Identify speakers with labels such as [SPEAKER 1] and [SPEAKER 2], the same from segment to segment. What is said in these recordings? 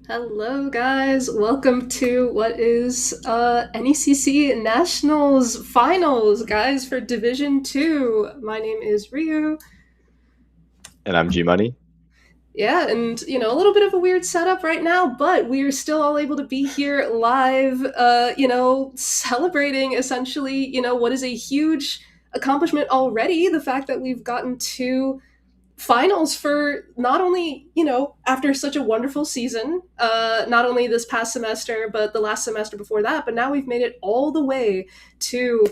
[SPEAKER 1] Hello, guys. Welcome to what is NECC Nationals Finals, guys, for Division 2. My name is Ryu.
[SPEAKER 2] And I'm G Money.
[SPEAKER 1] Yeah, and a little bit of a weird setup right now, but we are still all able to be here live, celebrating essentially, what is a huge accomplishment already. The fact that we've gotten to finals for not only after such a wonderful season, not only this past semester but the last semester before that, but now we've made it all the way to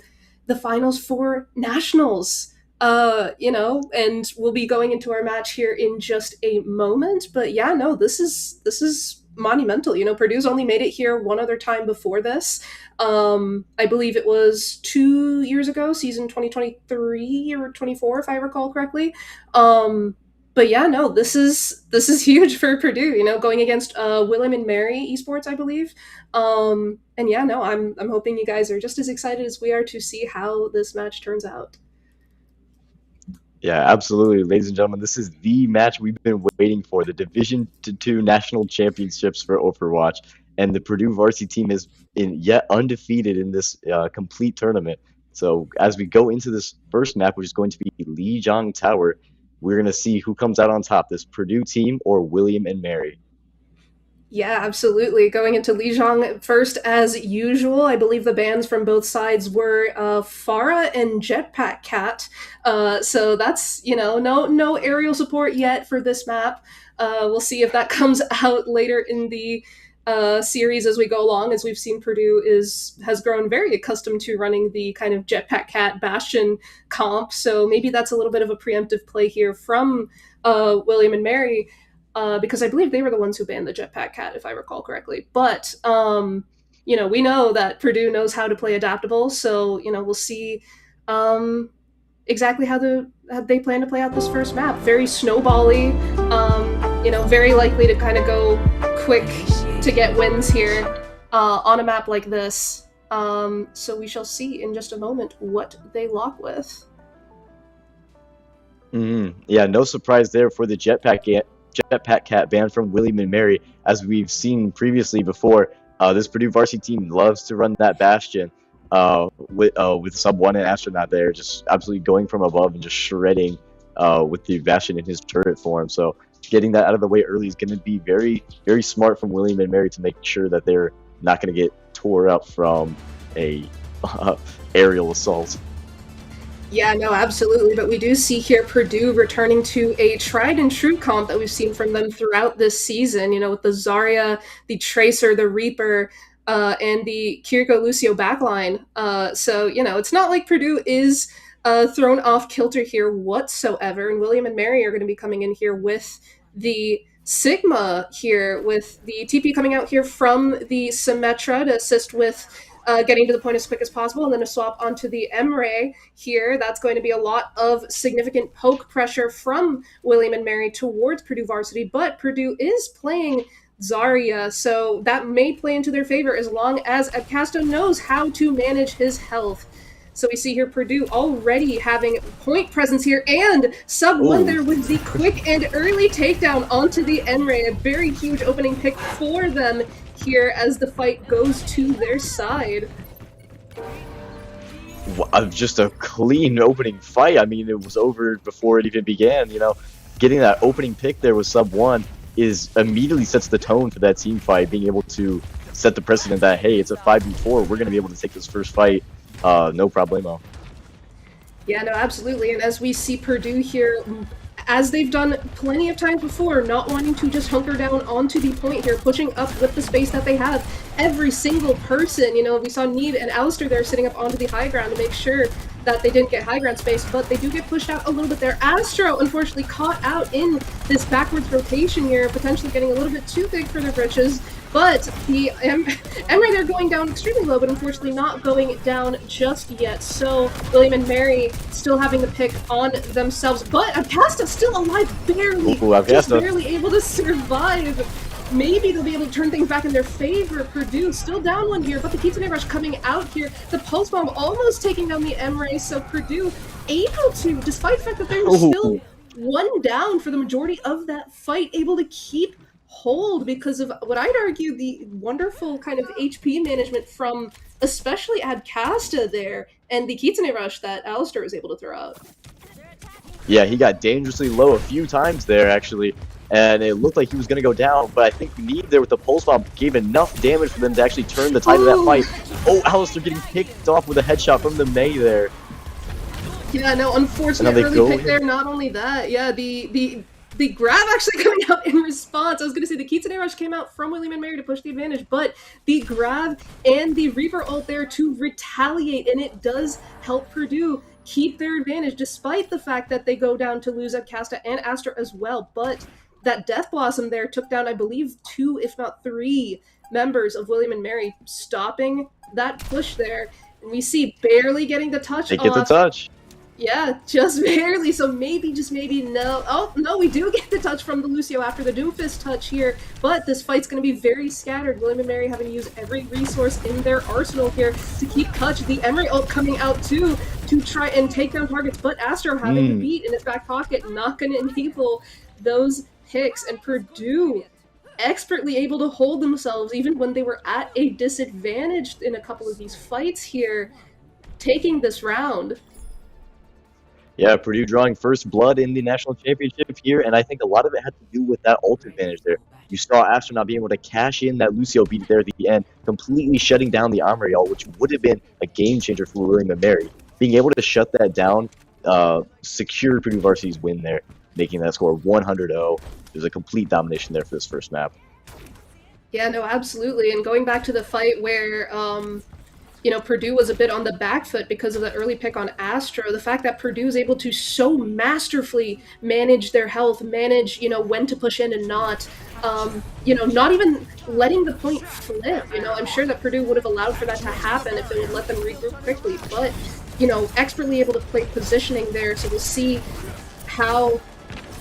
[SPEAKER 1] the finals for nationals. And we'll be going into our match here in just a moment, but yeah, no, this is monumental. Purdue's only made it here one other time before this. I believe it was 2 years ago, season 2023 or 24, if I recall correctly. But yeah, no, this is huge for Purdue. Going against William and Mary Esports, I believe. And yeah, no, I'm hoping you guys are just as excited as we are to see how this match turns out.
[SPEAKER 2] Yeah, absolutely. Ladies and gentlemen, this is the match we've been waiting for, the Division 2 National Championships for Overwatch. And the Purdue varsity team is in yet undefeated in this complete tournament. So as we go into this first map, which is going to be Lijiang Tower, we're going to see who comes out on top, this Purdue team or William and Mary.
[SPEAKER 1] Yeah, absolutely. Going into Lijiang first, as usual, I believe the bans from both sides were Farah and Jetpack Cat. So that's no aerial support yet for this map. We'll see if that comes out later in the series as we go along. As we've seen, Purdue has grown very accustomed to running the kind of Jetpack Cat Bastion comp. So maybe that's a little bit of a preemptive play here from William and Mary, because I believe they were the ones who banned the Jetpack Cat, if I recall correctly. But we know that Purdue knows how to play adaptable, so we'll see um, exactly how they plan to play out this first map. Very snowbally, very likely to kind of go quick to get wins here on a map like this. So we shall see in just a moment what they lock with.
[SPEAKER 2] Yeah, no surprise there for the Jetpack Cat ban from William and Mary. As we've seen previously before, this Purdue varsity team loves to run that Bastion with Sub One and Astronaut there, just absolutely going from above and just shredding with the Bastion in his turret form. So getting that out of the way early is going to be very, very smart from William and Mary to make sure that they're not going to get tore up from a aerial assault.
[SPEAKER 1] Yeah, no, absolutely. But we do see here Purdue returning to a tried and true comp that we've seen from them throughout this season, with the Zarya, the Tracer, the Reaper, and the Kiriko Lucio backline. So, it's not like Purdue is thrown off kilter here whatsoever. And William and Mary are going to be coming in here with the Sigma here, with the TP coming out here from the Symmetra to assist with getting to the point as quick as possible, and then a swap onto the Emre here. That's going to be a lot of significant poke pressure from William and Mary towards Purdue varsity, but Purdue is playing Zarya, so that may play into their favor as long as Abcasto knows how to manage his health. So we see here Purdue already having point presence here, and Sub One
[SPEAKER 2] Ooh.
[SPEAKER 1] there with the quick and early takedown onto the Emre. A very huge opening pick for them here as the fight goes to their side.
[SPEAKER 2] Just a clean opening fight. I mean, it was over before it even began. Getting that opening pick there with Sub One is immediately sets the tone for that team fight. Being able to set the precedent that, hey, it's a 5v4. We're going to be able to take this first fight, no problemo.
[SPEAKER 1] Yeah, no, absolutely. And as we see Purdue here, as they've done plenty of times before, not wanting to just hunker down onto the point here, pushing up with the space that they have. Every single person, we saw Need and Alistair there sitting up onto the high ground to make sure that they didn't get high ground space, but they do get pushed out a little bit there. Astro, unfortunately, caught out in this backwards rotation here, potentially getting a little bit too big for their britches. But the Emre, they're going down extremely low, but unfortunately not going down just yet. So William and Mary still having the pick on themselves, but Abcasta still alive, barely,
[SPEAKER 2] Ooh,
[SPEAKER 1] just
[SPEAKER 2] Avesta.
[SPEAKER 1] barely able to survive. Maybe they'll be able to turn things back in their favor. Purdue still down one here, but the Kitsune Rush coming out here. The Pulse Bomb almost taking down the Emre, so Purdue able to, despite the fact that they were still one down for the majority of that fight, able to keep hold because of what I'd argue the wonderful kind of HP management from especially Adcasta there and the Kitsune Rush that Alistair was able to throw out.
[SPEAKER 2] Yeah, he got dangerously low a few times there, actually, and it looked like he was going to go down, but I think Need there with the Pulse Bomb gave enough damage for them to actually turn the tide of that fight. Oh, Alistair getting picked off with a headshot from the Mei there.
[SPEAKER 1] Yeah, no, unfortunate early pick there. Not only that, yeah, the grab actually coming out in response. I was going to say the Kitsune Rush came out from William and Mary to push the advantage, but the grab and the Reaper ult there to retaliate, and it does help Purdue keep their advantage despite the fact that they go down to lose Adcasta and Aster as well. But that Death Blossom there took down, I believe, 2, if not 3 members of William and Mary, stopping that push there. And we see barely getting the touch
[SPEAKER 2] off. They get the touch.
[SPEAKER 1] Yeah, just barely, so maybe, just maybe, no. Oh, no, we do get the touch from the Lucio after the Doomfist touch here, but this fight's going to be very scattered. William and Mary having to use every resource in their arsenal here to keep touch. The Emery ult coming out, too, to try and take down targets, but Aster having the beat in his back pocket, not going to enable those picks, and Purdue expertly able to hold themselves even when they were at a disadvantage in a couple of these fights here, taking this round.
[SPEAKER 2] Yeah, Purdue drawing first blood in the national championship here, and I think a lot of it had to do with that ult advantage there. You saw Aster not being able to cash in that Lucio beat there at the end, completely shutting down the Armory ult, which would have been a game changer for William and Mary. Being able to shut that down secured Purdue Varsity's win there, making that score 100-0. There's a complete domination there for this first map.
[SPEAKER 1] Yeah, no, absolutely. And going back to the fight where you know, Purdue was a bit on the back foot because of the early pick on Astro. The fact that Purdue is able to so masterfully manage their health, manage, you know, when to push in and not, you know, not even letting the point flip. You know, I'm sure that Purdue would have allowed for that to happen if it would let them regroup quickly, but, you know, expertly able to play positioning there. So we'll see how,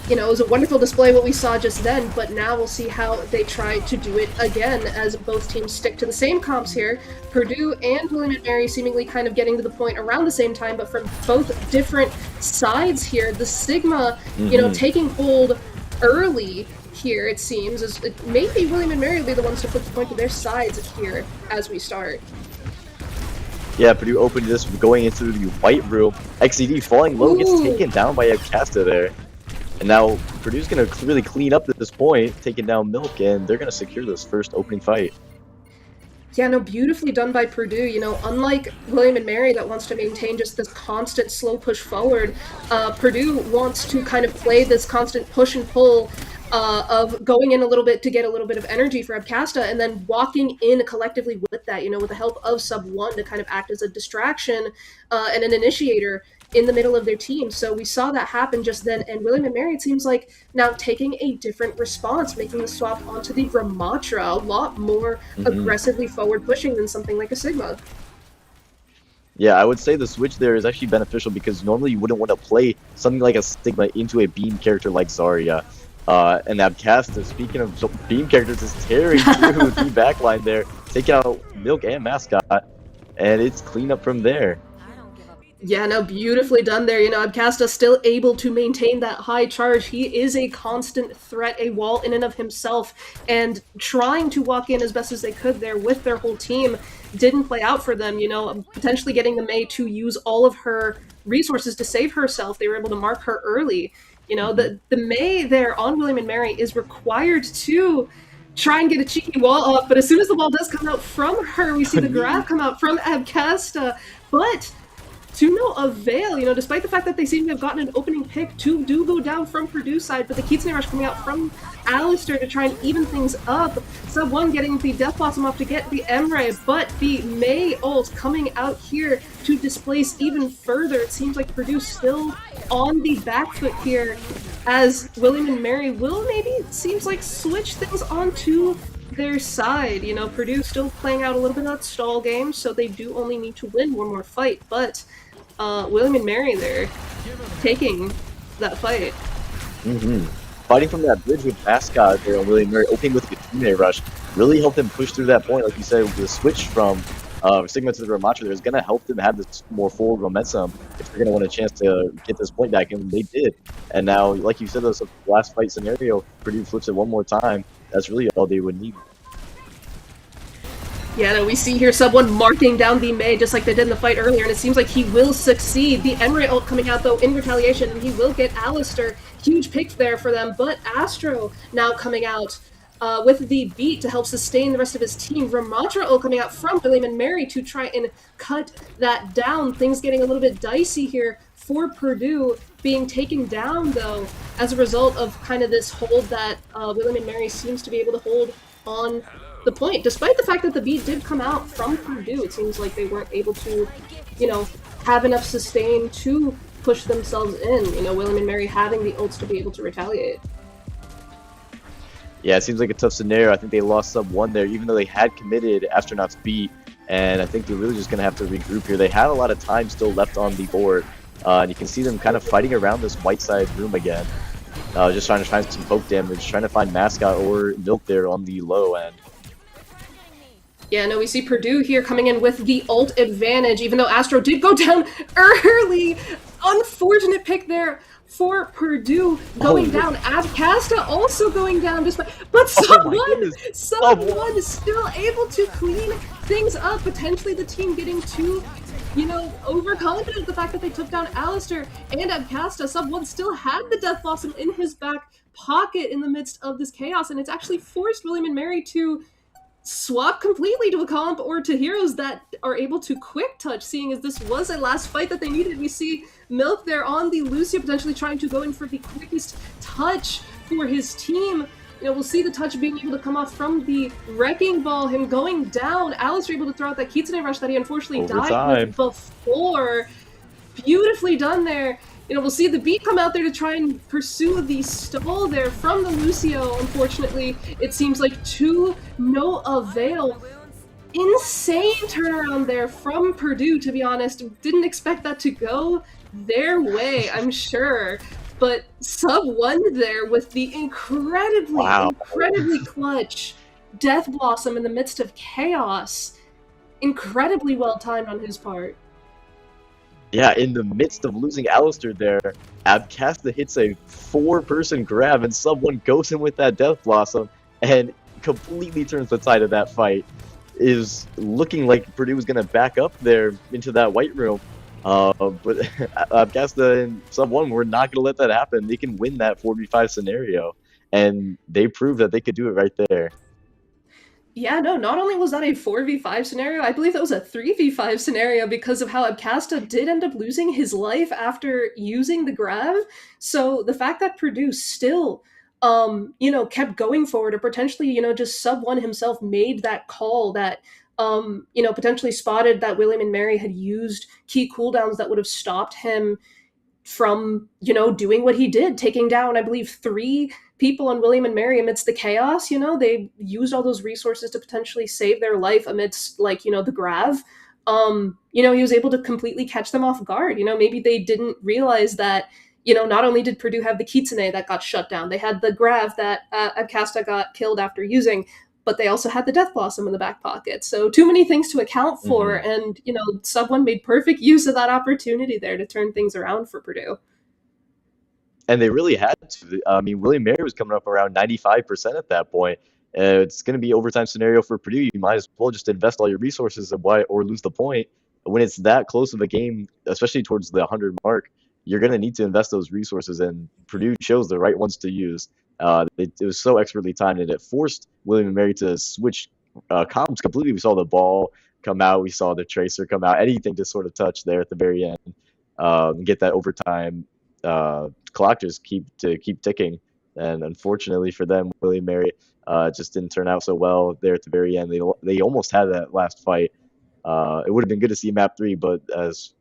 [SPEAKER 1] you know, it was a wonderful display what we saw just then, but now we'll see how they try to do it again as both teams stick to the same comps here. Purdue and William & Mary seemingly kind of getting to the point around the same time, but from both different sides here. The Sigma, you know, taking hold early here, it seems. Maybe William & Mary will be the ones to put the point to their sides here as we start.
[SPEAKER 2] Yeah, Purdue opened this going into the white room. XCD falling low, gets taken down by Adcasta there. And now Purdue's going to really clean up at this point, taking down Milk, and they're going to secure this first opening fight.
[SPEAKER 1] Yeah, no, beautifully done by Purdue. You know, unlike William and Mary that wants to maintain just this constant slow push forward, Purdue wants to kind of play this constant push and pull of going in a little bit to get a little bit of energy for Adcasta, and then walking in collectively with that, you know, with the help of Sub 1 to kind of act as a distraction and an initiator in the middle of their team. So we saw that happen just then, and William and Mary, it seems like, now taking a different response, making the swap onto the Ramatra, a lot more aggressively forward pushing than something like a Sigma.
[SPEAKER 2] Yeah, I would say the switch there is actually beneficial because normally you wouldn't want to play something like a Sigma into a beam character like Zarya. And Adcasta, speaking of beam characters, is tearing through the backline there, taking out Milk and Mascot, and it's clean up from there.
[SPEAKER 1] Yeah, no, beautifully done there. You know, Adcasta still able to maintain that high charge. He is a constant threat, a wall in and of himself, and trying to walk in as best as they could there with their whole team didn't play out for them, you know, potentially getting the Mei to use all of her resources to save herself. They were able to mark her early. You know, the Mei there on William and Mary is required to try and get a cheeky wall up, but as soon as the wall does come out from her, we see the grab come out from Adcasta, but to no avail, you know, despite the fact that they seem to have gotten an opening pick, 2 do go down from Purdue's side, but the Kitsune Rush coming out from Alistair to try and even things up. Sub 1 getting the Death Blossom off to get the Emre, but the Mei ult coming out here to displace even further. It seems like Purdue still on the back foot here, as William and Mary will maybe, it seems like, switch things onto their side. You know, Purdue still playing out a little bit of that stall game, so they do only need to win one more fight, but William and Mary there taking that fight.
[SPEAKER 2] Fighting from that bridge with Mascot there on William and Mary, opening with the Kitsune Rush, really helped them push through that point. Like you said, the switch from Sigma to the Ramatra there is going to help them have this more forward momentum if they're going to want a chance to get this point back, and they did. And now, like you said, the last fight scenario, Purdue flips it one more time. that's really all they would need.
[SPEAKER 1] Yeah, no, we see here someone marking down the Mei just like they did in the fight earlier, and it seems like he will succeed. The Emery ult coming out, though, in retaliation, and he will get Alistair. Huge pick there for them, but Astro now coming out with the beat to help sustain the rest of his team. Ramatra ult coming out from William and Mary to try and cut that down. Things getting a little bit dicey here for Purdue, being taken down, though, as a result of kind of this hold that William and Mary seems to be able to hold on the point. Despite the fact that the beat did come out from Purdue, it seems like they weren't able to, you know, have enough sustain to push themselves in. You know, William and Mary having the ults to be able to retaliate.
[SPEAKER 2] Yeah, it seems like a tough scenario. I think they lost sub 1 there, even though they had committed Astronauts beat, and I think they're really just going to have to regroup here. They had a lot of time still left on the board, and you can see them kind of fighting around this white side room again. Just trying to find some poke damage, trying to find Mascot or Milk there on the low end.
[SPEAKER 1] Yeah, no, we see Purdue here coming in with the ult advantage, even though Astro did go down early. Unfortunate pick there for Purdue going down. Abcasta also going down, despite, but someone is still able to clean things up. Potentially the team getting too, you know, overconfident the fact that they took down Alistair and Abcasta. Someone still had the Death Blossom in his back pocket in the midst of this chaos, and it's actually forced William and Mary to swap completely to a comp or to heroes that are able to quick touch, seeing as this was a last fight that they needed. We see Milk there on the Lucio potentially trying to go in for the quickest touch for his team. You know, we'll see the touch being able to come off from the Wrecking Ball, him going down. Alistair able to throw out that Kitsune rush that he unfortunately died with before. Beautifully done there. You know, we'll see the beat come out there to try and pursue the stall there from the Lucio. Unfortunately, it seems like to no avail. Insane turnaround there from Purdue, to be honest. Didn't expect that to go their way, I'm sure. But sub 1 there with the incredibly clutch Death Blossom in the midst of chaos. Incredibly well timed on his part.
[SPEAKER 2] Yeah, in the midst of losing Alistair there, Abcasta hits a 4-person grab, and sub 1 goes in with that Death Blossom and completely turns the tide of that fight. Is looking like Purdue was going to back up there into that white room, but Abcasta and sub 1 were not going to let that happen. They can win that 4v5 scenario, and they proved that they could do it right there.
[SPEAKER 1] Yeah, no, not only was that a 4v5 scenario, I believe that was a 3v5 scenario because of how Abcasta did end up losing his life after using the grab. So the fact that Purdue still, you know, kept going forward, or potentially, you know, just sub 1 himself made that call that, you know, potentially spotted that William and Mary had used key cooldowns that would have stopped him from, you know, doing what he did, taking down, I believe, 3 people on William and Mary amidst the chaos. You know, they used all those resources to potentially save their life amidst, like, you know, the grav. You know, he was able to completely catch them off guard. You know, maybe they didn't realize that, you know, not only did Purdue have the Kitsune that got shut down, they had the grav that Abcasta got killed after using, but they also had the Death Blossom in the back pocket. So too many things to account for, and, you know, sub 1 made perfect use of that opportunity there to turn things around for Purdue.
[SPEAKER 2] And they really had to. I mean, William Mary was coming up around 95% at that point. It's going to be overtime scenario for Purdue. You might as well just invest all your resources or lose the point. When it's that close of a game, especially towards the 100 mark, you're going to need to invest those resources, and Purdue chose the right ones to use. It was so expertly timed, and it forced William and Mary to switch comps completely. We saw the ball come out, we saw the tracer come out, anything to sort of touch there at the very end, get that overtime clock just keep ticking. And unfortunately for them, William Mary just didn't turn out so well there at the very end. They almost had that last fight. It would have been good to see map 3, but as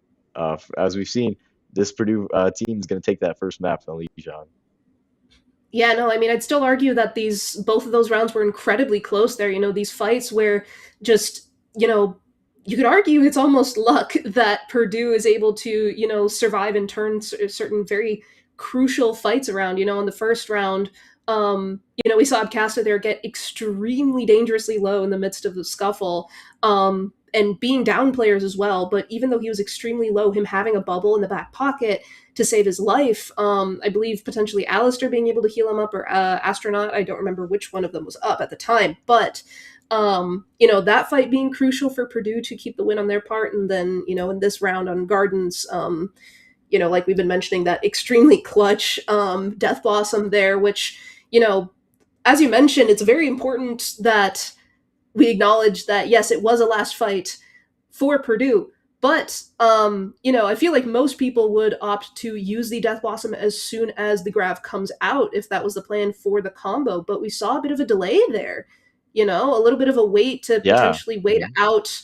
[SPEAKER 2] we've seen, this Purdue team is going to take that first map from Lijiang.
[SPEAKER 1] Yeah, no, I mean, I'd still argue that both of those rounds were incredibly close there. You know, these fights where just, you know, you could argue it's almost luck that Purdue is able to, you know, survive and turn certain very crucial fights around. You know, in the first round, you know, we saw Abcasta there get extremely dangerously low in the midst of the scuffle. and being down players as well. But even though he was extremely low, him having a bubble in the back pocket to save his life, I believe potentially Alistair being able to heal him up, or Astronaut, I don't remember which one of them was up at the time, but that fight being crucial for Purdue to keep the win on their part. And then, in this round on Gardens, like we've been mentioning, that extremely clutch Death Blossom there, which, as you mentioned, it's very important that we acknowledge that, yes, it was a last fight for Purdue, but, I feel like most people would opt to use the Death Blossom as soon as the Grav comes out, if that was the plan for the combo. But we saw a bit of a delay there, a little bit of a wait to
[SPEAKER 2] Yeah.
[SPEAKER 1] potentially wait out,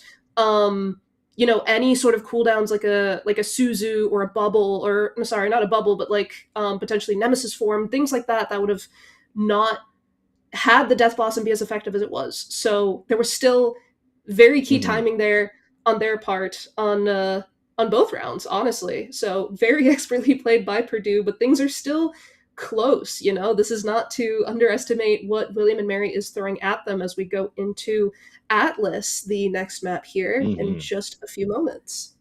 [SPEAKER 1] any sort of cooldowns, like a Suzu or a bubble, or I'm sorry, not a bubble, but like potentially Nemesis form, things like that, that would have not had the Death Blossom be as effective as it was. So there was still very key
[SPEAKER 2] Hmm.
[SPEAKER 1] timing there on their part on both rounds, honestly. So very expertly played by Purdue, but things are still close. This is not to underestimate what William and Mary is throwing at them as we go into Atlas, the next map here, in
[SPEAKER 2] Hmm.
[SPEAKER 1] just a few moments.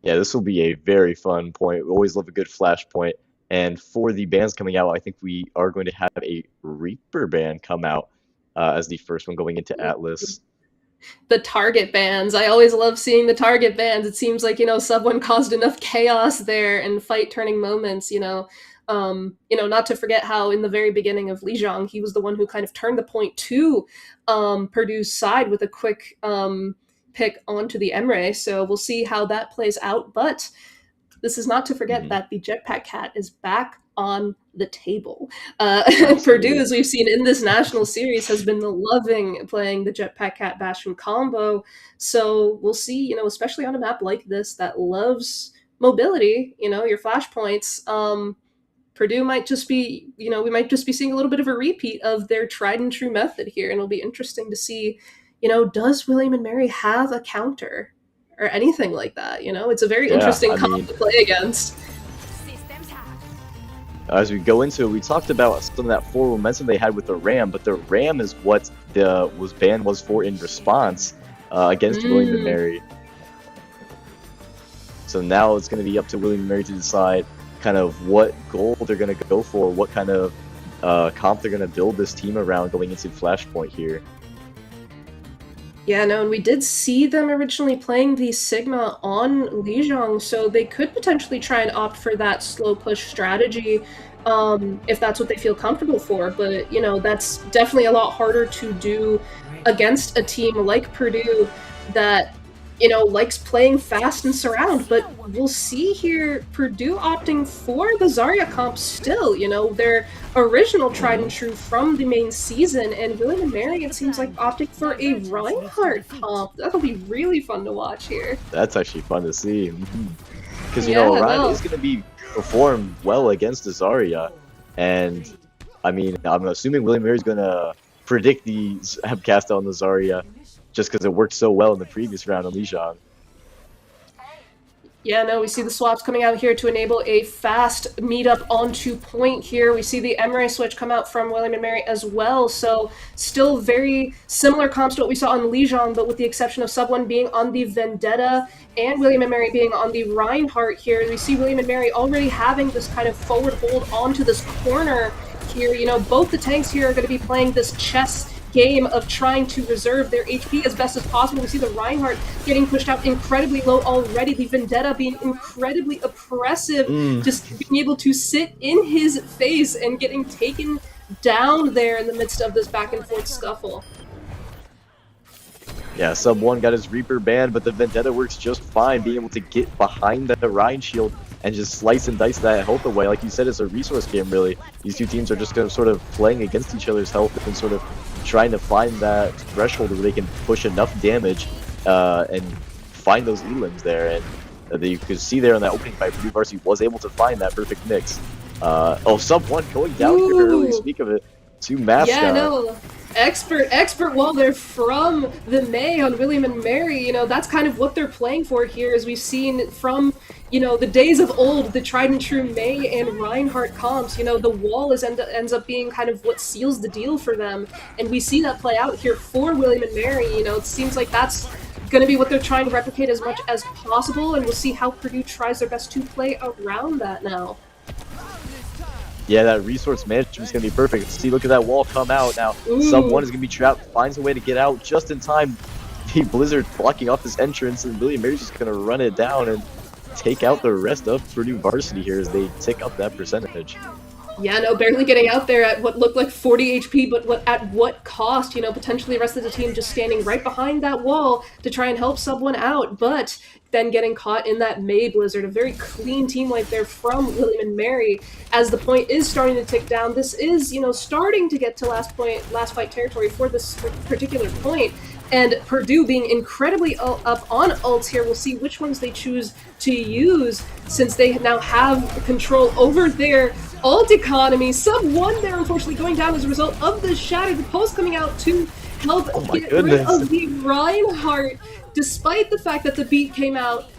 [SPEAKER 2] Yeah, this will be a very fun point. We always love a good flash point. And for the bands coming out, I think we are going to have a Reaper band come out as the first one going into Atlas.
[SPEAKER 1] The target bans. I always love seeing the target bans. It seems like, Sub One caused enough chaos there and fight turning moments, not to forget how in the very beginning of Lijiang, he was the one who kind of turned the point to Purdue's side with a quick pick onto the Emre. So we'll see how that plays out. But this is not to forget
[SPEAKER 2] Hmm.
[SPEAKER 1] that the Jetpack Cat is back on the table. Purdue,
[SPEAKER 2] Absolutely.
[SPEAKER 1] as we've seen in this national series, has been loving playing the Jetpack Cat Bastion combo. So we'll see, especially on a map like this that loves mobility, your flashpoints. Purdue might just be, we might just be seeing a little bit of a repeat of their tried and true method here. And it'll be interesting to see, does William and Mary have a counter or anything like that? It's a very
[SPEAKER 2] Yeah,
[SPEAKER 1] interesting
[SPEAKER 2] I
[SPEAKER 1] comp
[SPEAKER 2] mean,
[SPEAKER 1] to play against.
[SPEAKER 2] as we go into it, we talked about some of that forward momentum they had with the Ram, but the Ram is what the ban was for in response against William and
[SPEAKER 1] Mm.
[SPEAKER 2] Mary. So now it's going to be up to William and Mary to decide kind of what goal they're going to go for, what kind of comp they're going to build this team around going into Flashpoint here.
[SPEAKER 1] Yeah, no, and we did see them originally playing the Sigma on Lijiang, so they could potentially try and opt for that slow push strategy, if that's what they feel comfortable for. But, that's definitely a lot harder to do against a team like Purdue that, likes playing fast and surround. But we'll see here Purdue opting for the Zarya comp still, their original tried and
[SPEAKER 2] Mhm.
[SPEAKER 1] true from the main season. And William and Mary, it seems like, opting for a Reinhardt comp. That'll be really fun to watch here.
[SPEAKER 2] That's actually fun to see. Because,
[SPEAKER 1] Yeah,
[SPEAKER 2] Orion
[SPEAKER 1] no.
[SPEAKER 2] is going to be performed well against Azaria. And, I mean, I'm assuming William Mary's going to predict the cast on the Zarya just because it worked so well in the previous round on Lijiang.
[SPEAKER 1] Yeah, no, we see the swaps coming out here to enable a fast meetup onto point here. We see the Emre switch come out from William and Mary as well. So still very similar comps to what we saw on Lijiang, but with the exception of Sub One being on the Vendetta and William and Mary being on the Reinhardt here. We see William and Mary already having this kind of forward hold onto this corner here. Both the tanks here are going to be playing this chess game of trying to reserve their HP as best as possible. We see the Reinhardt getting pushed out incredibly low already. The Vendetta being incredibly oppressive,
[SPEAKER 2] Mm.
[SPEAKER 1] just being able to sit in his face and getting taken down there in the midst of this back and forth scuffle.
[SPEAKER 2] Yeah, Sub 1 got his Reaper banned, but the Vendetta works just fine, being able to get behind the Rhine shield and just slice and dice that health away. Like you said, it's a resource game, really. These two teams are just kind of sort of playing against each other's health and sort of trying to find that threshold where they can push enough damage and find those elims there. And you could see there in that opening fight, Purdue Varsity was able to find that perfect mix. Sub 1 going down here early,
[SPEAKER 1] Ooh.
[SPEAKER 2] speak of it, to Mascot.
[SPEAKER 1] Yeah, no. Expert while they're from the May on William and Mary, that's kind of what they're playing for here, as we've seen from, the days of old, the tried and true May and Reinhardt comps. The wall ends up being kind of what seals the deal for them. And we see that play out here for William and Mary. It seems like that's going to be what they're trying to replicate as much as possible, and we'll see how Purdue tries their best to play around that now.
[SPEAKER 2] Yeah, that resource management is going to be perfect. See, look at that wall come out now. Sub 1 is going to be trapped, finds a way to get out just in time. The Blizzard blocking off this entrance, and William Mary's just going to run it down and take out the rest of Purdue varsity here as they tick up that percentage.
[SPEAKER 1] Yeah, no, barely getting out there at what looked like 40 HP, but at what cost? You know, potentially the rest of the team just standing right behind that wall to try and help Sub 1 out, but then getting caught in that May Blizzard. A very clean team wipe there from William and Mary as the point is starting to tick down. This is, you know, starting to get to last fight territory for this particular point. And Purdue being incredibly up on ults here, we'll see which ones they choose to use since they now have control over their ult economy. Sub 1 there, unfortunately, going down as a result of the Shatter. The pulse coming out to help get rid of the Reinhardt, despite the fact that the beat came out.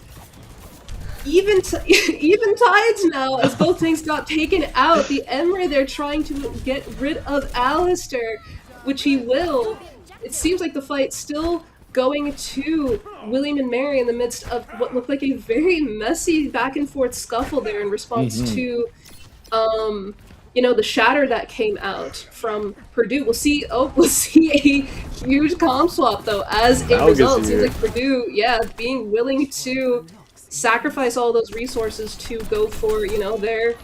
[SPEAKER 1] Even tides now, as both things got taken out. The Emre there trying to get rid of Alistair, which he will. It seems like the fight's still going to William and Mary in the midst of what looked like a very messy back and forth scuffle there in response to, you know, the shatter that came out from Purdue. We'll see a huge comp swap though as a result. Seems like Purdue, yeah, being willing to sacrifice all those resources to go for, you know, their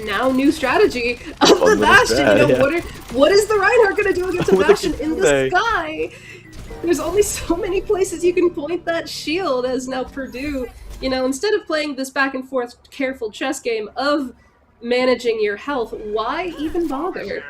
[SPEAKER 1] now new strategy of the Bastion. You know, what is the Reinhardt going to do against a Bastion in the sky? There's only so many places you can point that shield, as now Purdue, you know, instead of playing this back and forth careful chess game of managing your health, why even bother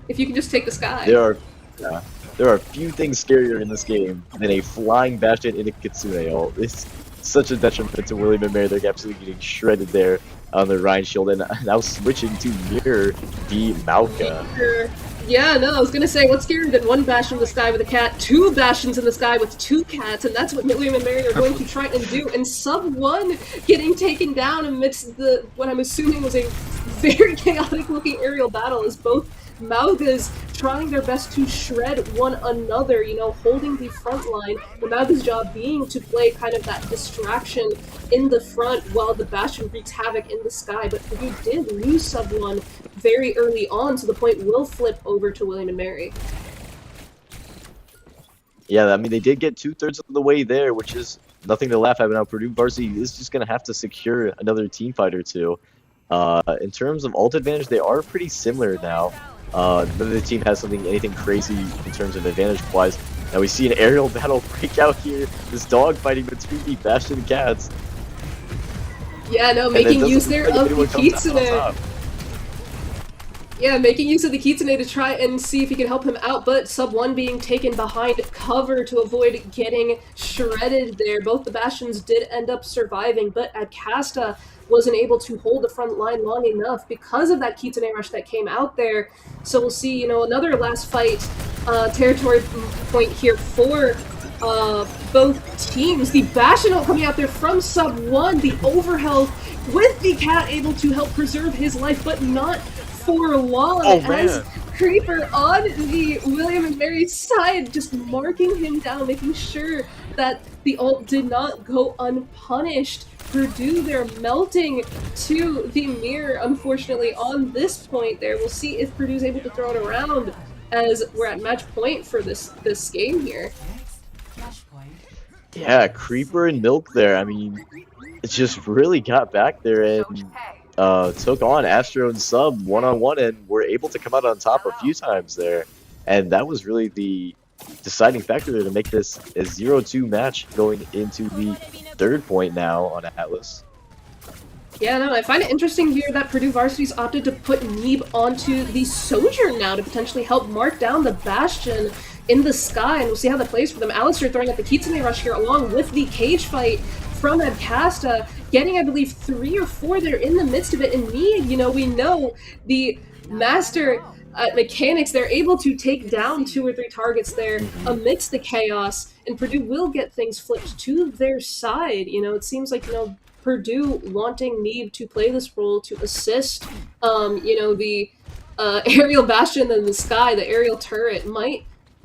[SPEAKER 1] if you can just take the sky?
[SPEAKER 2] There are few things scarier in this game than a flying Bastion in a Kitsune ult. It's such a detriment to William and Mary. They're absolutely getting shredded there on the Rhine shield, and now switching to Mirror the Mauka.
[SPEAKER 1] Yeah, no, I was gonna say, what's scarier than one Bastion in the sky with a cat, two Bastions in the sky with two cats, and that's what William and Mary are going to try and do. And Sub 1 getting taken down amidst the, what I'm assuming was a very chaotic looking aerial battle, as both Maugas trying their best to shred one another, you know, holding the front line. The Mauga's job being to play kind of that distraction in the front while the Bastion wreaks havoc in the sky. But Purdue did lose Sub 1 very early on, so the point will flip over to William and Mary.
[SPEAKER 2] Yeah, I mean, they did get 2/3 of the way there, which is nothing to laugh at. But now Purdue varsity is just going to have to secure another team fight or two. In terms of ult advantage, they are pretty similar now. None of the team has anything crazy in terms of advantage-wise. Now we see an aerial battle break out here. This dog fighting between the Bastion and cats.
[SPEAKER 1] Yeah, no, making use there of the Kitsune. Yeah, making use of the Kitsune to try and see if he can help him out, but Sub 1 being taken behind cover to avoid getting shredded there. Both the Bastions did end up surviving, but Adcasta wasn't able to hold the front line long enough because of that Kitsune rush that came out there. So we'll see, you know, another last fight territory point here for both teams. The Bastion coming out there from Sub 1, the overhealth with the cat able to help preserve his life, but not for long, as Creeper on the William and Mary side, just marking him down, making sure that the ult did not go unpunished. Purdue, they're melting to the mirror, unfortunately, on this point there. We'll see if Purdue's able to throw it around, as we're at match point for this game here.
[SPEAKER 2] Yeah, Creeper and Milk there. I mean, it just really got back there and took on Astro and Sub one-on-one and were able to come out on top a few times there. And that was really the deciding factor there to make this a 0-2 match going into the third point now on Atlas.
[SPEAKER 1] Yeah, no, I find it interesting here that Purdue Varsity's opted to put Neeb onto the Sojourn now to potentially help mark down the Bastion in the sky, and we'll see how that plays for them. Alistair throwing out the Kitsune rush here along with the cage fight from Adcasta, getting, I believe, 3 or 4 there in the midst of it. And Neeb, you know, we know the master mechanics, they're able to take down 2 or 3 targets there amidst the chaos, and Purdue will get things flipped to their side. You know, it seems like, you know, Purdue wanting Neeb to play this role to assist, you know, the aerial bastion in the sky, the aerial turret, might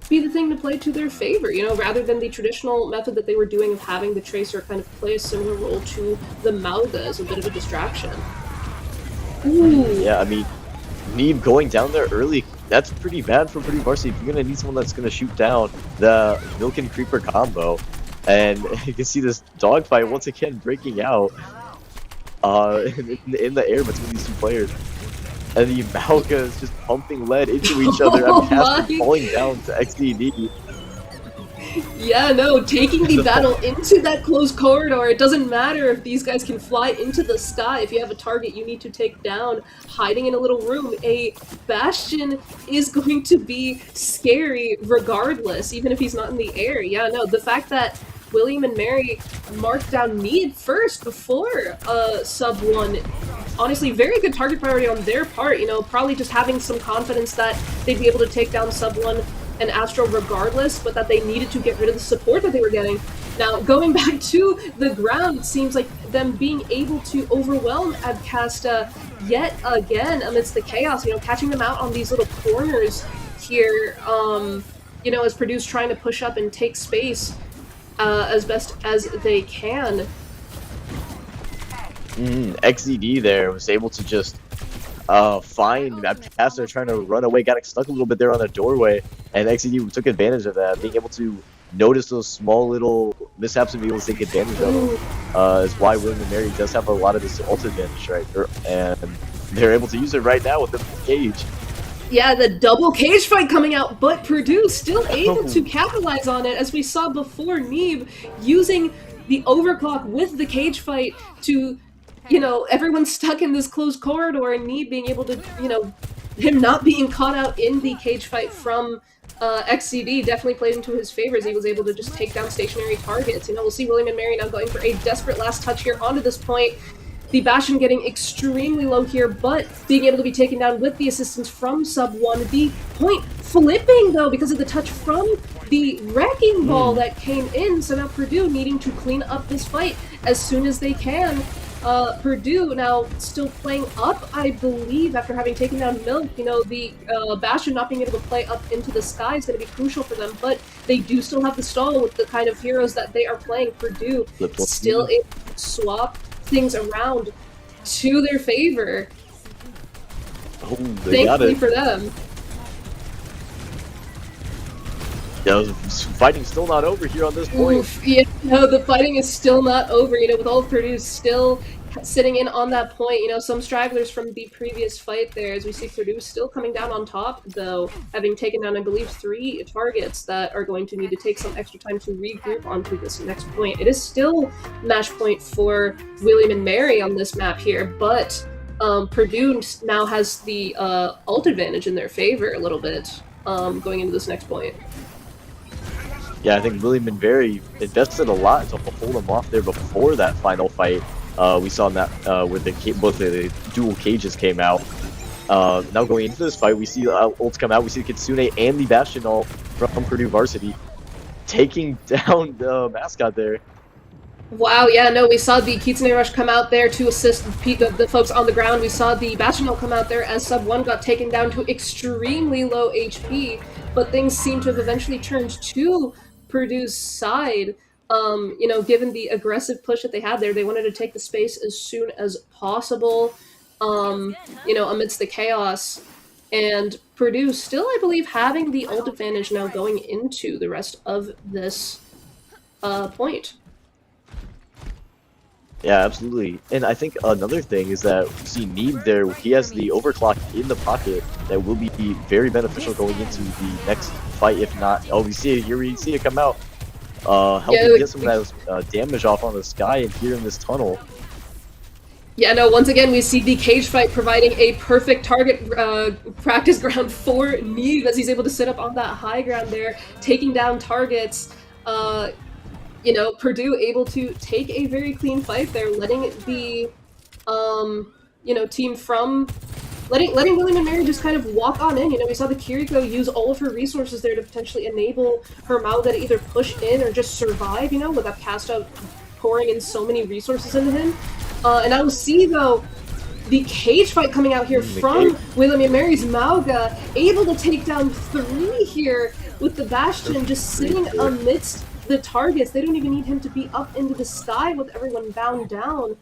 [SPEAKER 1] be the thing to play to their favor, you know, rather than the traditional method that they were doing of having the Tracer kind of play a similar role to the Mauga as a bit of a distraction. Ooh.
[SPEAKER 2] Yeah, I mean, Neeb going down there early, that's pretty bad for Purdue Varsity. You're going to need someone that's going to shoot down the Milk and Creeper combo. And you can see this dogfight once again breaking out in the air between these two players. And the Mauga is just pumping lead into each other. I'm casting falling down to XDD.
[SPEAKER 1] Yeah, no, taking the battle into that closed corridor. It doesn't matter if these guys can fly into the sky. If you have a target you need to take down, hiding in a little room, a Bastion is going to be scary regardless, even if he's not in the air. Yeah, no, the fact that William and Mary marked down Need first before sub 1, honestly, very good target priority on their part, you know, probably just having some confidence that they'd be able to take down sub 1 and Astro regardless, but that they needed to get rid of the support that they were getting. Now, going back to the ground, it seems like them being able to overwhelm Abcasta yet again amidst the chaos, you know, catching them out on these little corners here, you know, as Purdue's trying to push up and take space as best as they can.
[SPEAKER 2] XZD there was able to just find Abcasta trying to run away, got stuck a little bit there on the doorway, and XZD took advantage of that, being able to notice those small little mishaps and be able to take advantage of them. Is why William and Mary does have a lot of this ult advantage, right? And they're able to use it right now with the cage.
[SPEAKER 1] Yeah, the double cage fight coming out, but Purdue still able to capitalize on it, as we saw before. Neeb using the overclock with the cage fight to, you know, everyone's stuck in this closed corridor, and Neeb being able to, you know, him not being caught out in the cage fight from XCD definitely played into his favor, as he was able to just take down stationary targets. You know, we'll see William and Mary now going for a desperate last touch here onto this point. The Bastion getting extremely low here, but being able to be taken down with the assistance from sub 1. The point flipping, though, because of the touch from the Wrecking Ball that came in, so now Purdue needing to clean up this fight as soon as they can. Purdue now still playing up, I believe, after having taken down Milk. You know, the Bastion not being able to play up into the sky is going to be crucial for them, but they do still have the stall with the kind of heroes that they are playing. Purdue still able to swap things around to their favor.
[SPEAKER 2] Oh,
[SPEAKER 1] thankfully for them.
[SPEAKER 2] Yeah, the fighting's still not over here on this point.
[SPEAKER 1] Oof, yeah, no, the fighting is still not over. You know, with all of Purdue still sitting in on that point. You know, some stragglers from the previous fight there, as we see Purdue still coming down on top, though, having taken down, I believe, 3 targets that are going to need to take some extra time to regroup onto this next point. It is still match point for William and Mary on this map here, but Purdue now has the ult advantage in their favor a little bit going into this next point.
[SPEAKER 2] Yeah, I think William and Mary invested a lot to hold them off there before that final fight. We saw that where both the dual cages came out. Now going into this fight, we see ults come out. We see Kitsune and the Bastion ult from Purdue Varsity taking down the mascot there.
[SPEAKER 1] Wow, yeah, no, we saw the Kitsune Rush come out there to assist the folks on the ground. We saw the Bastion ult come out there as sub 1 got taken down to extremely low HP, but things seem to have eventually turned to Purdue's side. You know, given the aggressive push that they had there, they wanted to take the space as soon as possible, you know, amidst the chaos. And Purdue still, I believe, having the ult advantage now going into the rest of this point.
[SPEAKER 2] Yeah, absolutely. And I think another thing is that we see Neeb there, he has the overclock in the pocket that will be very beneficial going into the next fight, if not... Oh, we see it here, we see it come out. Helping get some of that damage off on the sky and here in this tunnel.
[SPEAKER 1] Yeah, no, once again, we see the cage fight providing a perfect target practice ground for Neeb, as he's able to sit up on that high ground there, taking down targets. You know, Purdue able to take a very clean fight there, letting the, you know, team from... Letting William and Mary just kind of walk on in. You know, we saw the Kiriko use all of her resources there to potentially enable her Mauga to either push in or just survive, you know, with Abcasta pouring in so many resources into him. And I will see, though, the cage fight coming out here from William and Mary's Mauga, able to take down 3 here with the Bastion just sitting amidst the targets. They don't even need him to be up into the sky with everyone bound down.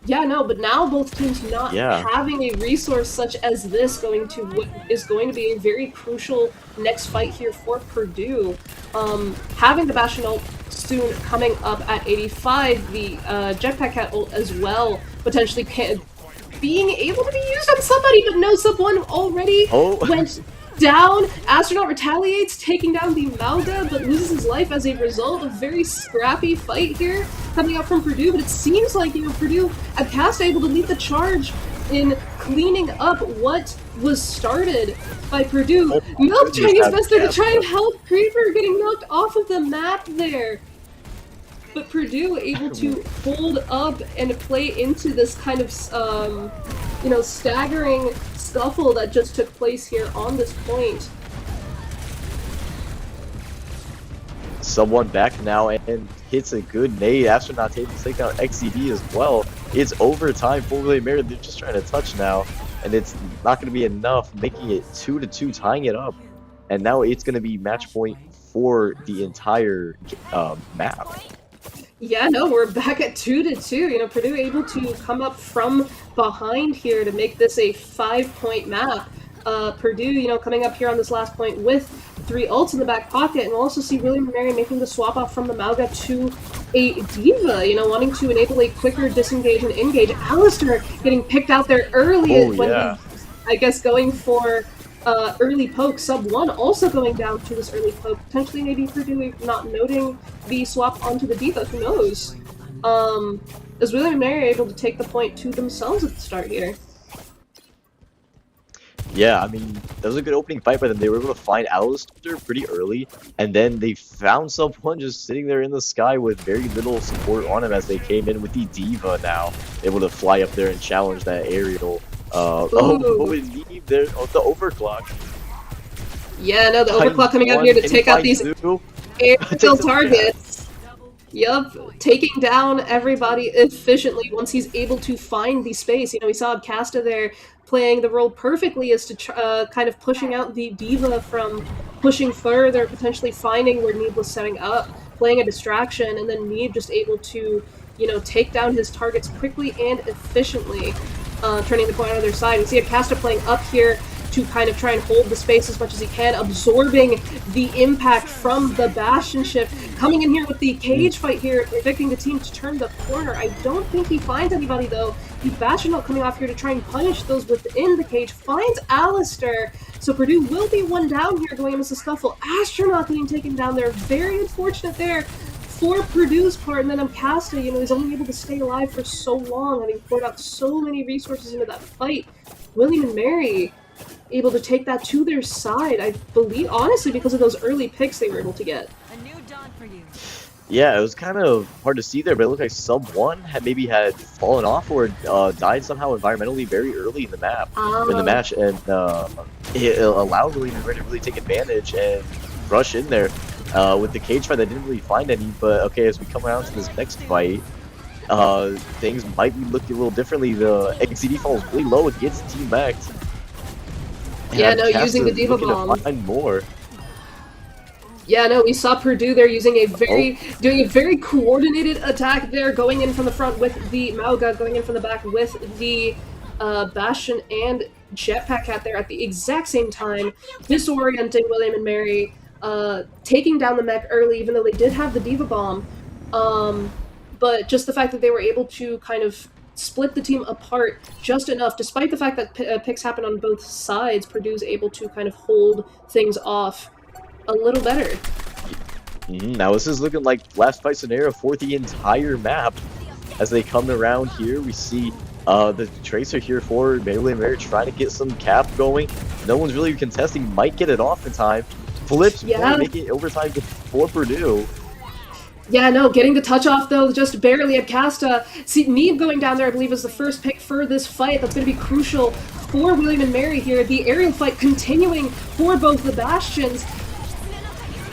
[SPEAKER 1] Yeah, no, but now both teams not
[SPEAKER 2] Yeah.
[SPEAKER 1] having a resource such as this going to what is going to be a very crucial next fight here for Purdue. Having the Bastion ult soon coming up at 85, the Jetpack Cat ult as well, potentially being able to be used on somebody, but no, someone already went down. Astronaut retaliates, taking down the Mauga, but loses his life as a result. A very scrappy fight here coming up from Purdue, but it seems like, you know, Purdue, Abcast able to lead the charge in cleaning up what was started by Purdue. Milk trying his best there to try and help Creeper, getting knocked off of the map there. But Purdue able to hold up and play into this kind of, you know, staggering scuffle that just took place here on this point.
[SPEAKER 2] Someone back now and hits a good nade. Astronaut able to take out XCD as well. It's overtime for William Mary. They're just trying to touch now, and it's not going to be enough, making it 2-2, tying it up. And now it's going to be match point for the entire map.
[SPEAKER 1] Yeah, no, we're back at 2-2. You know, Purdue able to come up from behind here to make this a 5-point map. Purdue, you know, coming up here on this last point with 3 ults in the back pocket, and we'll also see William and Mary making the swap off from the Mauga to a D.Va, you know, wanting to enable a quicker disengage and engage. Alistair getting picked out there early when he, I guess, going for early poke. Sub 1 also going down to this early poke. Potentially maybe Purdue not noting the swap onto the D.Va, who knows? Is William and Mary able to take the point to themselves at the start here?
[SPEAKER 2] Yeah, I mean, that was a good opening fight by them. They were able to find Alistair pretty early, and then they found someone just sitting there in the sky with very little support on him as they came in with the D.Va now, able to fly up there and challenge that aerial. What was he there? Oh, the overclock.
[SPEAKER 1] Yeah, no, the overclock coming out here to take out these aerial targets. Yup, taking down everybody efficiently once he's able to find the space. You know, we saw Abcasta there playing the role perfectly as to kind of pushing out the D.Va from pushing further, potentially finding where Neeb was setting up, playing a distraction, and then Neeb just able to, you know, take down his targets quickly and efficiently, turning the point on their side. We see Abcasta playing up here to kind of try and hold the space as much as he can, absorbing the impact from the Bastion shift. Coming in here with the cage fight here, evicting the team to turn the corner. I don't think he finds anybody though. The Bastion ult coming off here to try and punish those within the cage. Finds Alistair. So Purdue will be one down here going into the scuffle. Astronaut getting taken down there. Very unfortunate there for Purdue's part. And then Abcasta, you know, he's only able to stay alive for so long, having poured out so many resources into that fight. William and Mary able to take that to their side, I believe, honestly, because of those early picks they were able to get.
[SPEAKER 3] A new dawn for you.
[SPEAKER 2] Yeah, it was kind of hard to see there, but it looked like Sub 1 had fallen off or died somehow environmentally very early in the map, in the match, and it allowed William and Mary to really take advantage and rush in there with the cage fight. They didn't really find any, but okay, as we come around to this next fight, things might be looking a little differently. The XCD falls really low and gets team-backed.
[SPEAKER 1] Yeah, no, using the D.Va bomb.
[SPEAKER 2] To find more.
[SPEAKER 1] Yeah, no, we saw Purdue there using a doing a very coordinated attack there, going in from the front with the Mauga, going in from the back with the Bastion and Jetpack Cat there at the exact same time, disorienting William and Mary, taking down the mech early, even though they did have the D.Va bomb. But just the fact that they were able to kind of split the team apart just enough, despite the fact that picks happen on both sides, Purdue's able to kind of hold things off a little better.
[SPEAKER 2] Now this is looking like last fight scenario for the entire map. As they come around here, we see the Tracer here for William and Mary trying to get some cap going. No one's really contesting, might get it off in time. Flips, making it overtime for Purdue.
[SPEAKER 1] Yeah, no, getting the touch off though, just barely. Abcasta. See, Neeb going down there, I believe, is the first pick for this fight. That's going to be crucial for William and Mary here. The aerial fight continuing for both the Bastions.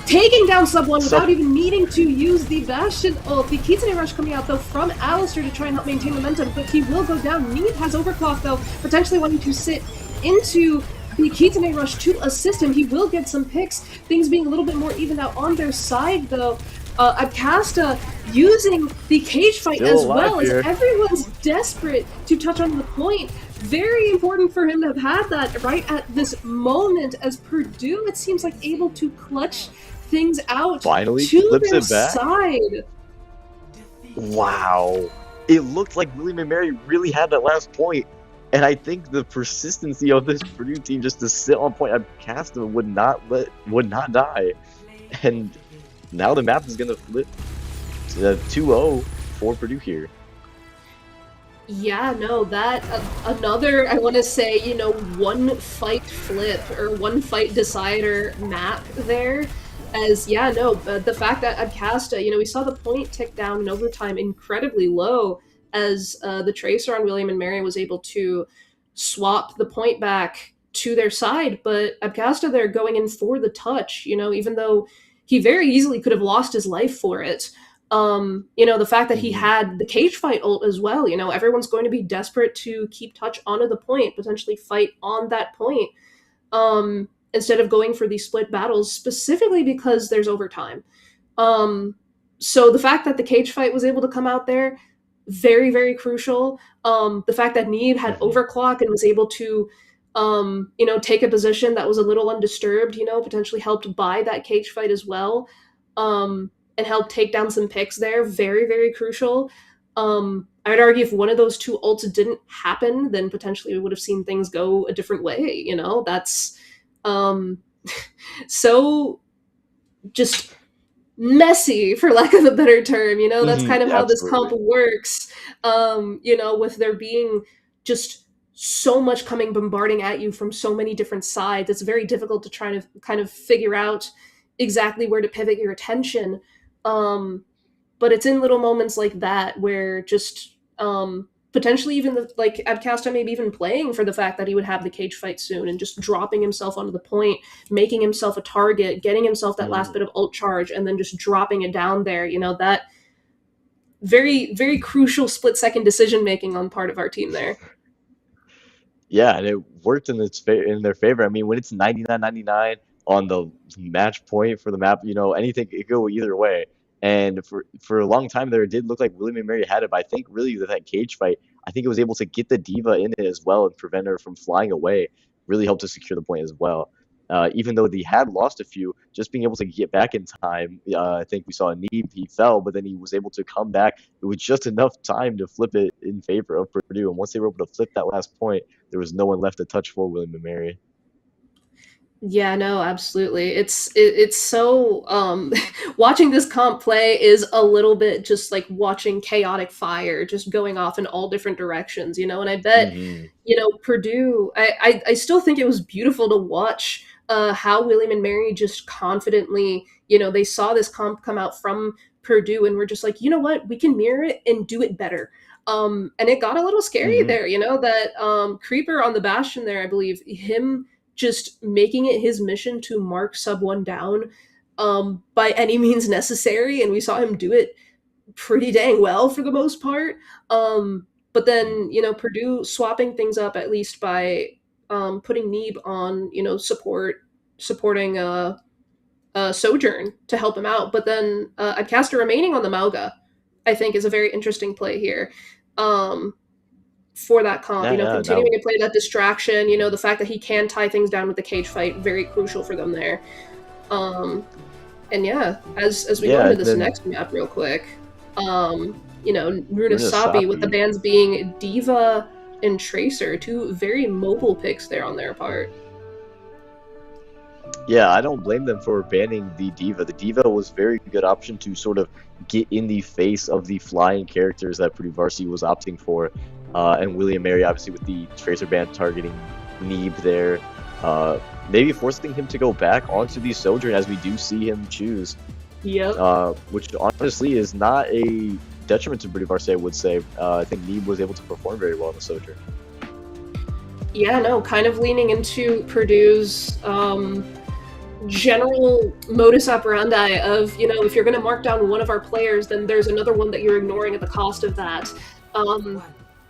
[SPEAKER 1] Taking down Sub 1 without even needing to use the Bastion ult. The Kitsune Rush coming out though from Alistair to try and help maintain momentum, but he will go down. Neeb has overclock though, potentially wanting to sit into the Kitane rush to assist him. He will get some picks. Things being a little bit more evened out on their side, though. Acasta using the cage fight
[SPEAKER 2] Still
[SPEAKER 1] as
[SPEAKER 2] alive
[SPEAKER 1] well, as
[SPEAKER 2] here.
[SPEAKER 1] everyone's desperate to touch on the point. Very important for him to have had that right at this moment, as Purdue, it seems like, able to clutch things out
[SPEAKER 2] Finally
[SPEAKER 1] to
[SPEAKER 2] flips
[SPEAKER 1] their
[SPEAKER 2] it back.
[SPEAKER 1] side.
[SPEAKER 2] Wow. It looked like William and Mary really had that last point. And I think the persistency of this Purdue team just to sit on point at Casta would not die. And now the map is gonna flip to 2-0 for Purdue here.
[SPEAKER 1] Yeah, no, that another, I want to say, you know, one fight flip or one fight decider map there. As, yeah, no, the fact that Abcasta, you know, we saw the point tick down in overtime incredibly low as the Tracer on William and Mary was able to swap the point back to their side. But Abcasta, they're going in for the touch, you know, even though he very easily could have lost his life for it. You know, the fact that he had the cage fight ult as well, you know, everyone's going to be desperate to keep touch onto the point, potentially fight on that point, instead of going for these split battles, specifically because there's overtime. Um, so the fact that the cage fight was able to come out there, very, very crucial. The fact that Neeb had overclock and was able to, you know, take a position that was a little undisturbed, you know, potentially helped by that cage fight as well. And help take down some picks there. Very, very crucial. I would argue if one of those two ults didn't happen, then potentially we would have seen things go a different way. You know, that's so just messy, for lack of a better term. You know, that's kind of how this comp works. You know, with there being just so much coming bombarding at you from so many different sides, it's very difficult to try to kind of figure out exactly where to pivot your attention. But it's in little moments like that where just potentially even like Abcasta maybe even playing for the fact that he would have the cage fight soon and just dropping himself onto the point, making himself a target, getting himself that last bit of ult charge, and then just dropping it down there. You know, that very, very crucial split-second decision-making on part of our team there.
[SPEAKER 2] Yeah, and it worked in their favor. I mean, when it's 99-99 on the match point for the map, you know, anything it could go either way. And for a long time there, it did look like William and Mary had it. But I think really with that cage fight, I think it was able to get the D.Va in it as well and prevent her from flying away. Really helped to secure the point as well. Even though they had lost a few, just being able to get back in time, I think we saw a Neeb, he fell, but then he was able to come back. It was just enough time to flip it in favor of Purdue. And once they were able to flip that last point, there was no one left to touch for William and Mary.
[SPEAKER 1] Yeah, no, absolutely. It's so watching this comp play is a little bit just like watching chaotic fire just going off in all different directions, you know. And I bet, you know, Purdue, I still think it was beautiful to watch how William and Mary just confidently, you know, they saw this comp come out from Purdue and were just like, you know what, we can mirror it and do it better. And it got a little scary there, you know, that Creeper on the Bastion there, I believe, him just making it his mission to mark sub one down by any means necessary, and we saw him do it pretty dang well for the most part. But then, you know, Purdue swapping things up at least by putting Neeb on, you know, supporting Sojourn to help him out. But then Adcaster remaining on the Mauga, I think, is a very interesting play here. For that comp, you know, continuing to play that distraction, you know, the fact that he can tie things down with the cage fight, very crucial for them there. And yeah, as we go into this next map real quick, you know, Runasapi with the bans being D.Va and Tracer, two very mobile picks there on their part.
[SPEAKER 2] Yeah, I don't blame them for banning the D.Va. The D.Va was a very good option to sort of get in the face of the flying characters that Purdue Varsity was opting for. And William Mary, obviously, with the Tracer ban targeting Neeb there, maybe forcing him to go back onto the Sojourn as we do see him choose.
[SPEAKER 1] Yep.
[SPEAKER 2] Which honestly is not a detriment to Purdue Varsity, I would say. I think Neeb was able to perform very well in the Sojourn.
[SPEAKER 1] Yeah, no, kind of leaning into Purdue's general modus operandi of, you know, if you're going to mark down one of our players, then there's another one that you're ignoring at the cost of that.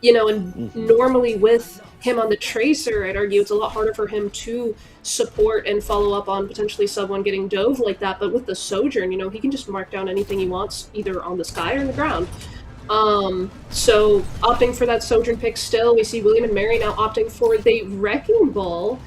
[SPEAKER 1] And
[SPEAKER 2] Hmm.
[SPEAKER 1] normally with him on the Tracer, I'd argue it's a lot harder for him to support and follow up on potentially someone getting dove like that. But with the Sojourn, he can just mark down anything he wants, either on the sky or in the ground. So opting for that Sojourn pick still, we see William and Mary now opting for the Wrecking Ball,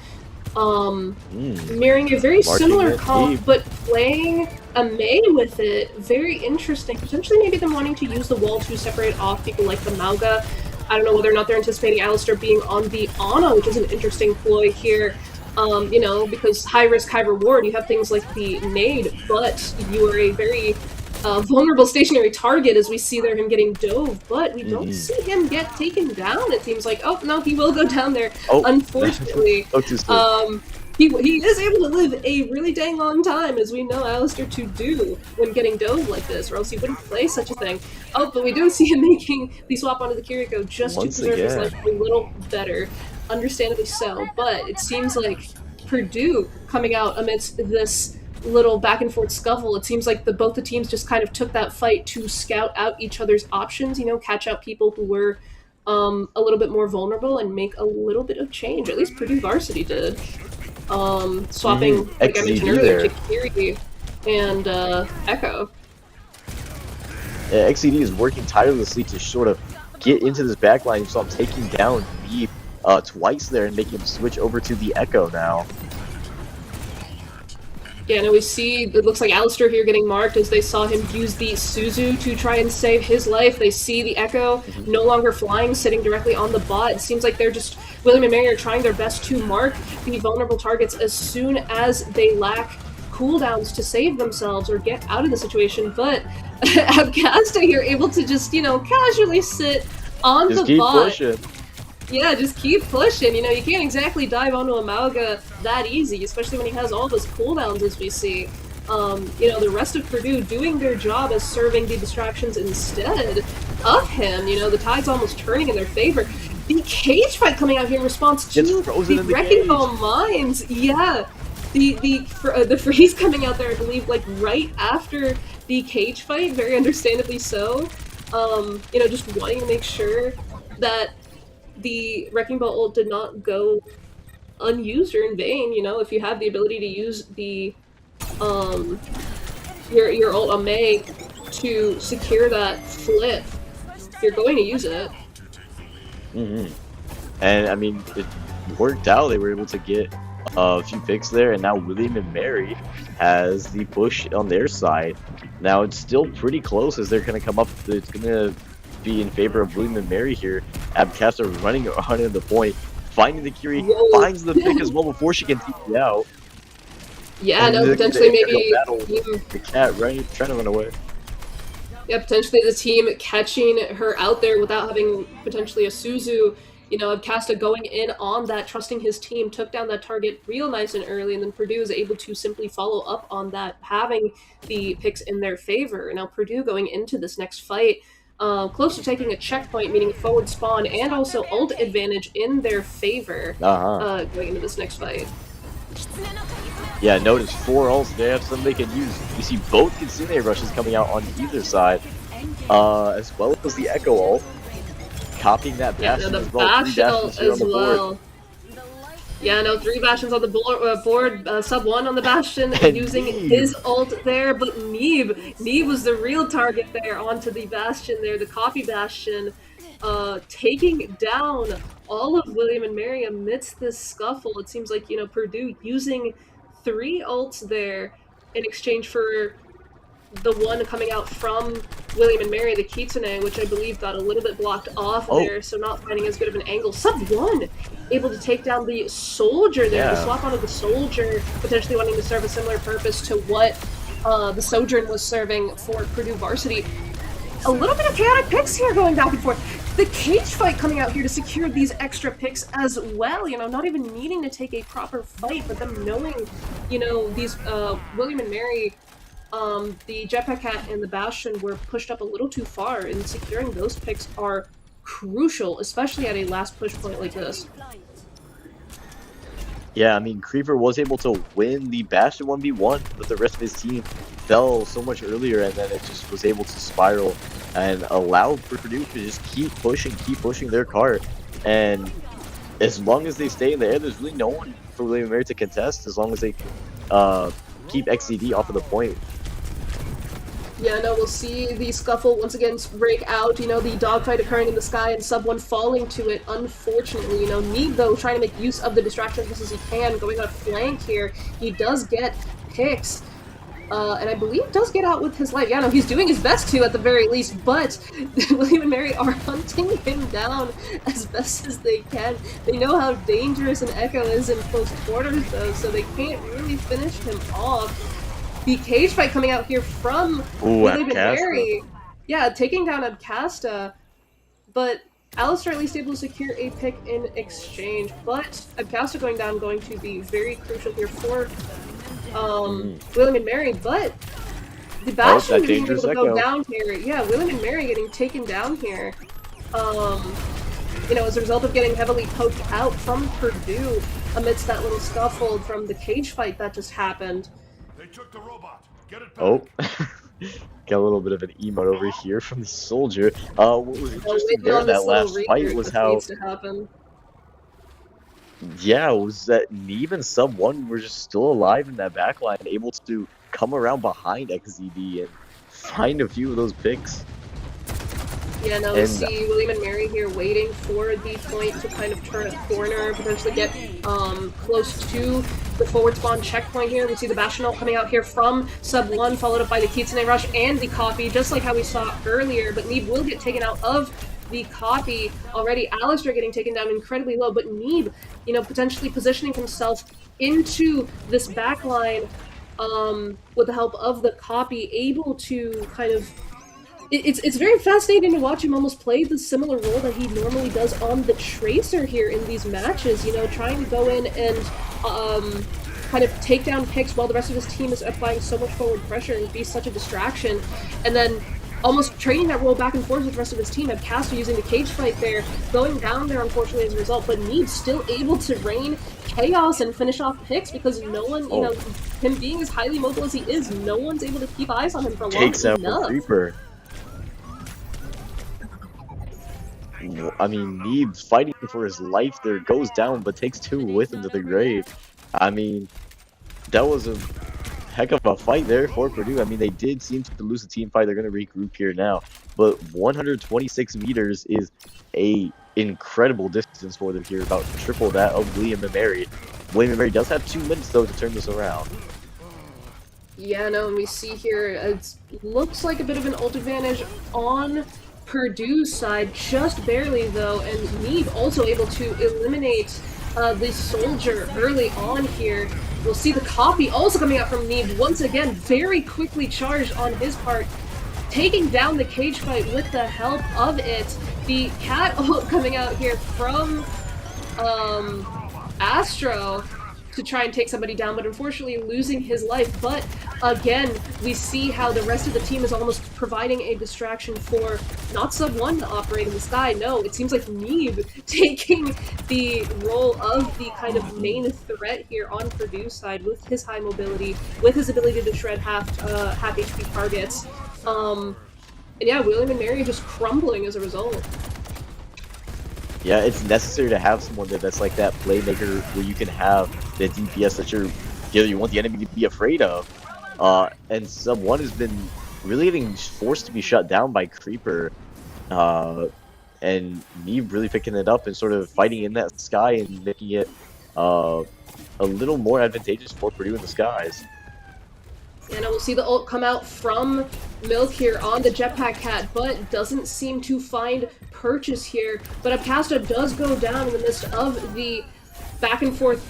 [SPEAKER 1] um,
[SPEAKER 2] Mm.
[SPEAKER 1] mirroring a very
[SPEAKER 2] Marking
[SPEAKER 1] similar
[SPEAKER 2] it deep.
[SPEAKER 1] comp, but playing a May with it. Very interesting. Potentially maybe them wanting to use the wall to separate off people like the Mauga. I don't know whether or not they're anticipating Alistair being on the Ana, which is an interesting ploy here. Because high risk, high reward, you have things like the nade, but you are a very vulnerable stationary target, as we see there him getting dove, but we don't
[SPEAKER 2] Hmm.
[SPEAKER 1] see him get taken down. It seems like, oh no, he will go down there,
[SPEAKER 2] Oh,
[SPEAKER 1] unfortunately.
[SPEAKER 2] spoke too soon.
[SPEAKER 1] Um, he is able to live a really dang long time, as we know Alistair to do when getting dove like this, or else he wouldn't play such a thing. Oh, but we do see him making the swap onto the Kiriko just to
[SPEAKER 2] Once
[SPEAKER 1] preserve his life
[SPEAKER 2] again.
[SPEAKER 1] a little better. Understandably so, but it seems like Purdue coming out amidst this little back and forth scuffle. It seems like both the teams just kind of took that fight to scout out each other's options, catch out people who were a little bit more vulnerable and make a little bit of change. At least Purdue varsity did.
[SPEAKER 2] Hmm.
[SPEAKER 1] Swapping, like I mentioned
[SPEAKER 2] XZD
[SPEAKER 1] earlier, to
[SPEAKER 2] there.
[SPEAKER 1] Kiri and Echo.
[SPEAKER 2] Yeah, XCD is working tirelessly to sort of get into this backline. You saw him taking down Meep twice there and making him switch over to the Echo now.
[SPEAKER 1] Yeah, now we see, it looks like Alistair here getting marked as they saw him use the Suzu to try and save his life. They see the Echo
[SPEAKER 2] Hmm.
[SPEAKER 1] no longer flying, sitting directly on the bot. It seems like they're just, William and Mary are trying their best to mark the vulnerable targets as soon as they lack cooldowns to save themselves or get out of the situation. But Abcasta here able to just, casually sit on
[SPEAKER 2] Just
[SPEAKER 1] the
[SPEAKER 2] keep
[SPEAKER 1] bot.
[SPEAKER 2] pushing.
[SPEAKER 1] Yeah, just keep pushing. You can't exactly dive onto a Mauga that easy, especially when he has all those cooldowns, as we see. The rest of Purdue doing their job as serving the distractions instead of him. The tide's almost turning in their favor. The cage fight coming out here in response
[SPEAKER 2] Gets
[SPEAKER 1] to
[SPEAKER 2] frozen
[SPEAKER 1] the
[SPEAKER 2] in the
[SPEAKER 1] Wrecking
[SPEAKER 2] cage.
[SPEAKER 1] Ball mines. Yeah, the freeze coming out there, I believe, like right after the cage fight. Very understandably so. Just wanting to make sure that the Wrecking Ball ult did not go unused or in vain. If you have the ability to use the um your ult on May to secure that flip, you're going to use it.
[SPEAKER 2] Hmm. And I mean, it worked out. They were able to get a few picks there, and now William and Mary has the push on their side. Now it's still pretty close as they're going to come up. It's going to be in favor of William and Mary here. Abcasta running onto the point, finding the Curie,
[SPEAKER 1] Whoa.
[SPEAKER 2] finds the pick as well before she can TP out.
[SPEAKER 1] Yeah,
[SPEAKER 2] And
[SPEAKER 1] no,
[SPEAKER 2] look at
[SPEAKER 1] potentially
[SPEAKER 2] the aerial
[SPEAKER 1] maybe
[SPEAKER 2] battle with
[SPEAKER 1] team.
[SPEAKER 2] the cat right, trying to run away.
[SPEAKER 1] Yeah, potentially the team catching her out there without having potentially a Suzu. Casta going in on that, trusting his team, took down that target real nice and early, and then Purdue is able to simply follow up on that, having the picks in their favor. Now Purdue going into this next fight, close to taking a checkpoint, meaning forward spawn, and also ult advantage in their favor,
[SPEAKER 2] Uh-huh.
[SPEAKER 1] going into this next fight.
[SPEAKER 2] Yeah, notice 4 ults. They have some they can use. You see both Kitsune rushes coming out on either side, as well as the Echo ult. Copying that
[SPEAKER 1] Yeah, no,
[SPEAKER 2] Bastion
[SPEAKER 1] the
[SPEAKER 2] as well. 3
[SPEAKER 1] Bastion
[SPEAKER 2] Bastions
[SPEAKER 1] ult
[SPEAKER 2] here on
[SPEAKER 1] as
[SPEAKER 2] the board.
[SPEAKER 1] well. Yeah, no, 3 Bastions on the board, sub 1 on the Bastion,
[SPEAKER 2] And
[SPEAKER 1] using
[SPEAKER 2] Neve.
[SPEAKER 1] his ult there, but Neve was the real target there onto the Bastion there, the copy Bastion, taking down all of William and Mary amidst this scuffle. It seems like, Purdue using 3 ults there in exchange for the one coming out from William and Mary, the Kitsune, which I believe got a little bit blocked off
[SPEAKER 2] Oh,
[SPEAKER 1] there, so not finding as good of an angle. Sub 1 able to take down the Soldier there, the
[SPEAKER 2] yeah.
[SPEAKER 1] swap onto the Soldier, potentially wanting to serve a similar purpose to what the Sojourn was serving for Purdue varsity. A little bit of chaotic picks here going back and forth. The cage fight coming out here to secure these extra picks as well, not even needing to take a proper fight, but them knowing, these William and Mary, the Jetpack Cat and the Bastion were pushed up a little too far, and securing those picks are crucial, especially at a last push point like this.
[SPEAKER 2] Yeah, I mean, Creeper was able to win the Bastion 1v1, but the rest of his team fell so much earlier, and then it just was able to spiral and allowed Purdue to just keep pushing their cart. And as long as they stay in the air, there's really no one for William and Mary to contest as long as they keep XCD off of the point.
[SPEAKER 1] Yeah, no, we'll see the scuffle once again break out, the dogfight occurring in the sky and Sub 1 falling to it, unfortunately. Need, though, trying to make use of the distraction as best as he can, going on a flank here. He does get picks, and I believe does get out with his life. Yeah, no, he's doing his best to, at the very least, but William and Mary are hunting him down as best as they can. They know how dangerous an Echo is in close quarters, though, so they can't really finish him off. The cage fight coming out here from William and Mary. Yeah, taking down Abcasta, but Alistair at least able to secure a pick in exchange. But Abcasta going down going to be very crucial here for William and Mary. But the Bastion being able to go down here. Yeah, William and Mary getting taken down here. As a result of getting heavily poked out from Purdue amidst that little scuffle from the cage fight that just happened.
[SPEAKER 3] Took the robot. Get it back.
[SPEAKER 2] Oh, got a little bit of an emote over here from the soldier. What was interesting there that last fight was how. Yeah, it was that NECC and Sub 1 were just still alive in that backline, able to come around behind XZD and find a few of those picks.
[SPEAKER 1] Yeah, no, we see William and Mary here waiting for the point to kind of turn a corner, potentially get close to the forward spawn checkpoint here. We see the Bastion ult coming out here from Sub 1, followed up by the Kitsune Rush and the copy, just like how we saw earlier, but NECC will get taken out of the copy already. Alistair getting taken down incredibly low, but NECC, potentially positioning himself into this backline with the help of the copy, able to kind of It's very fascinating to watch him almost play the similar role that he normally does on the Tracer here in these matches, trying to go in and kind of take down picks while the rest of his team is applying so much forward pressure and be such a distraction, and then almost trading that role back and forth with the rest of his team. Abcasta using the cage fight there, going down there unfortunately as a result, but NECC still able to rain chaos and finish off picks because no one, him being as highly mobile as he is, no one's able to keep eyes on him for long enough.
[SPEAKER 2] Takes out the Reaper. I mean, NECC fighting for his life there, goes down, but takes 2 with him to the grave. I mean, that was a heck of a fight there for Purdue. I mean, they did seem to lose the team fight. They're going to regroup here now. But 126 meters is a incredible distance for them here, about triple that of William and Mary. William and Mary does have 2 minutes, though, to turn this around.
[SPEAKER 1] Yeah, no, and we see here, it looks like a bit of an ult advantage on Purdue's side, just barely though, and NECC also able to eliminate the soldier early on here. We'll see the copy also coming out from NECC, once again, very quickly charged on his part, taking down the cage fight with the help of it. The cat ult coming out here from Astro to try and take somebody down, but unfortunately losing his life. But again, we see how the rest of the team is almost providing a distraction for not Sub 1 to operate in the sky. No, it seems like NECC taking the role of the kind of main threat here on Purdue's side with his high mobility, with his ability to shred half HP targets. And yeah, William and Mary just crumbling as a result.
[SPEAKER 2] Yeah, it's necessary to have someone that's like that playmaker where you can have the DPS that you want the enemy to be afraid of. And Sub 1 has been really getting forced to be shut down by Creeper. And NECC really picking it up and sort of fighting in that sky and making it a little more advantageous for Purdue in the skies.
[SPEAKER 1] And we'll see the ult come out from Milk here on the Jetpack Cat, but doesn't seem to find purchase here. But Abcasta does go down in the midst of the back and forth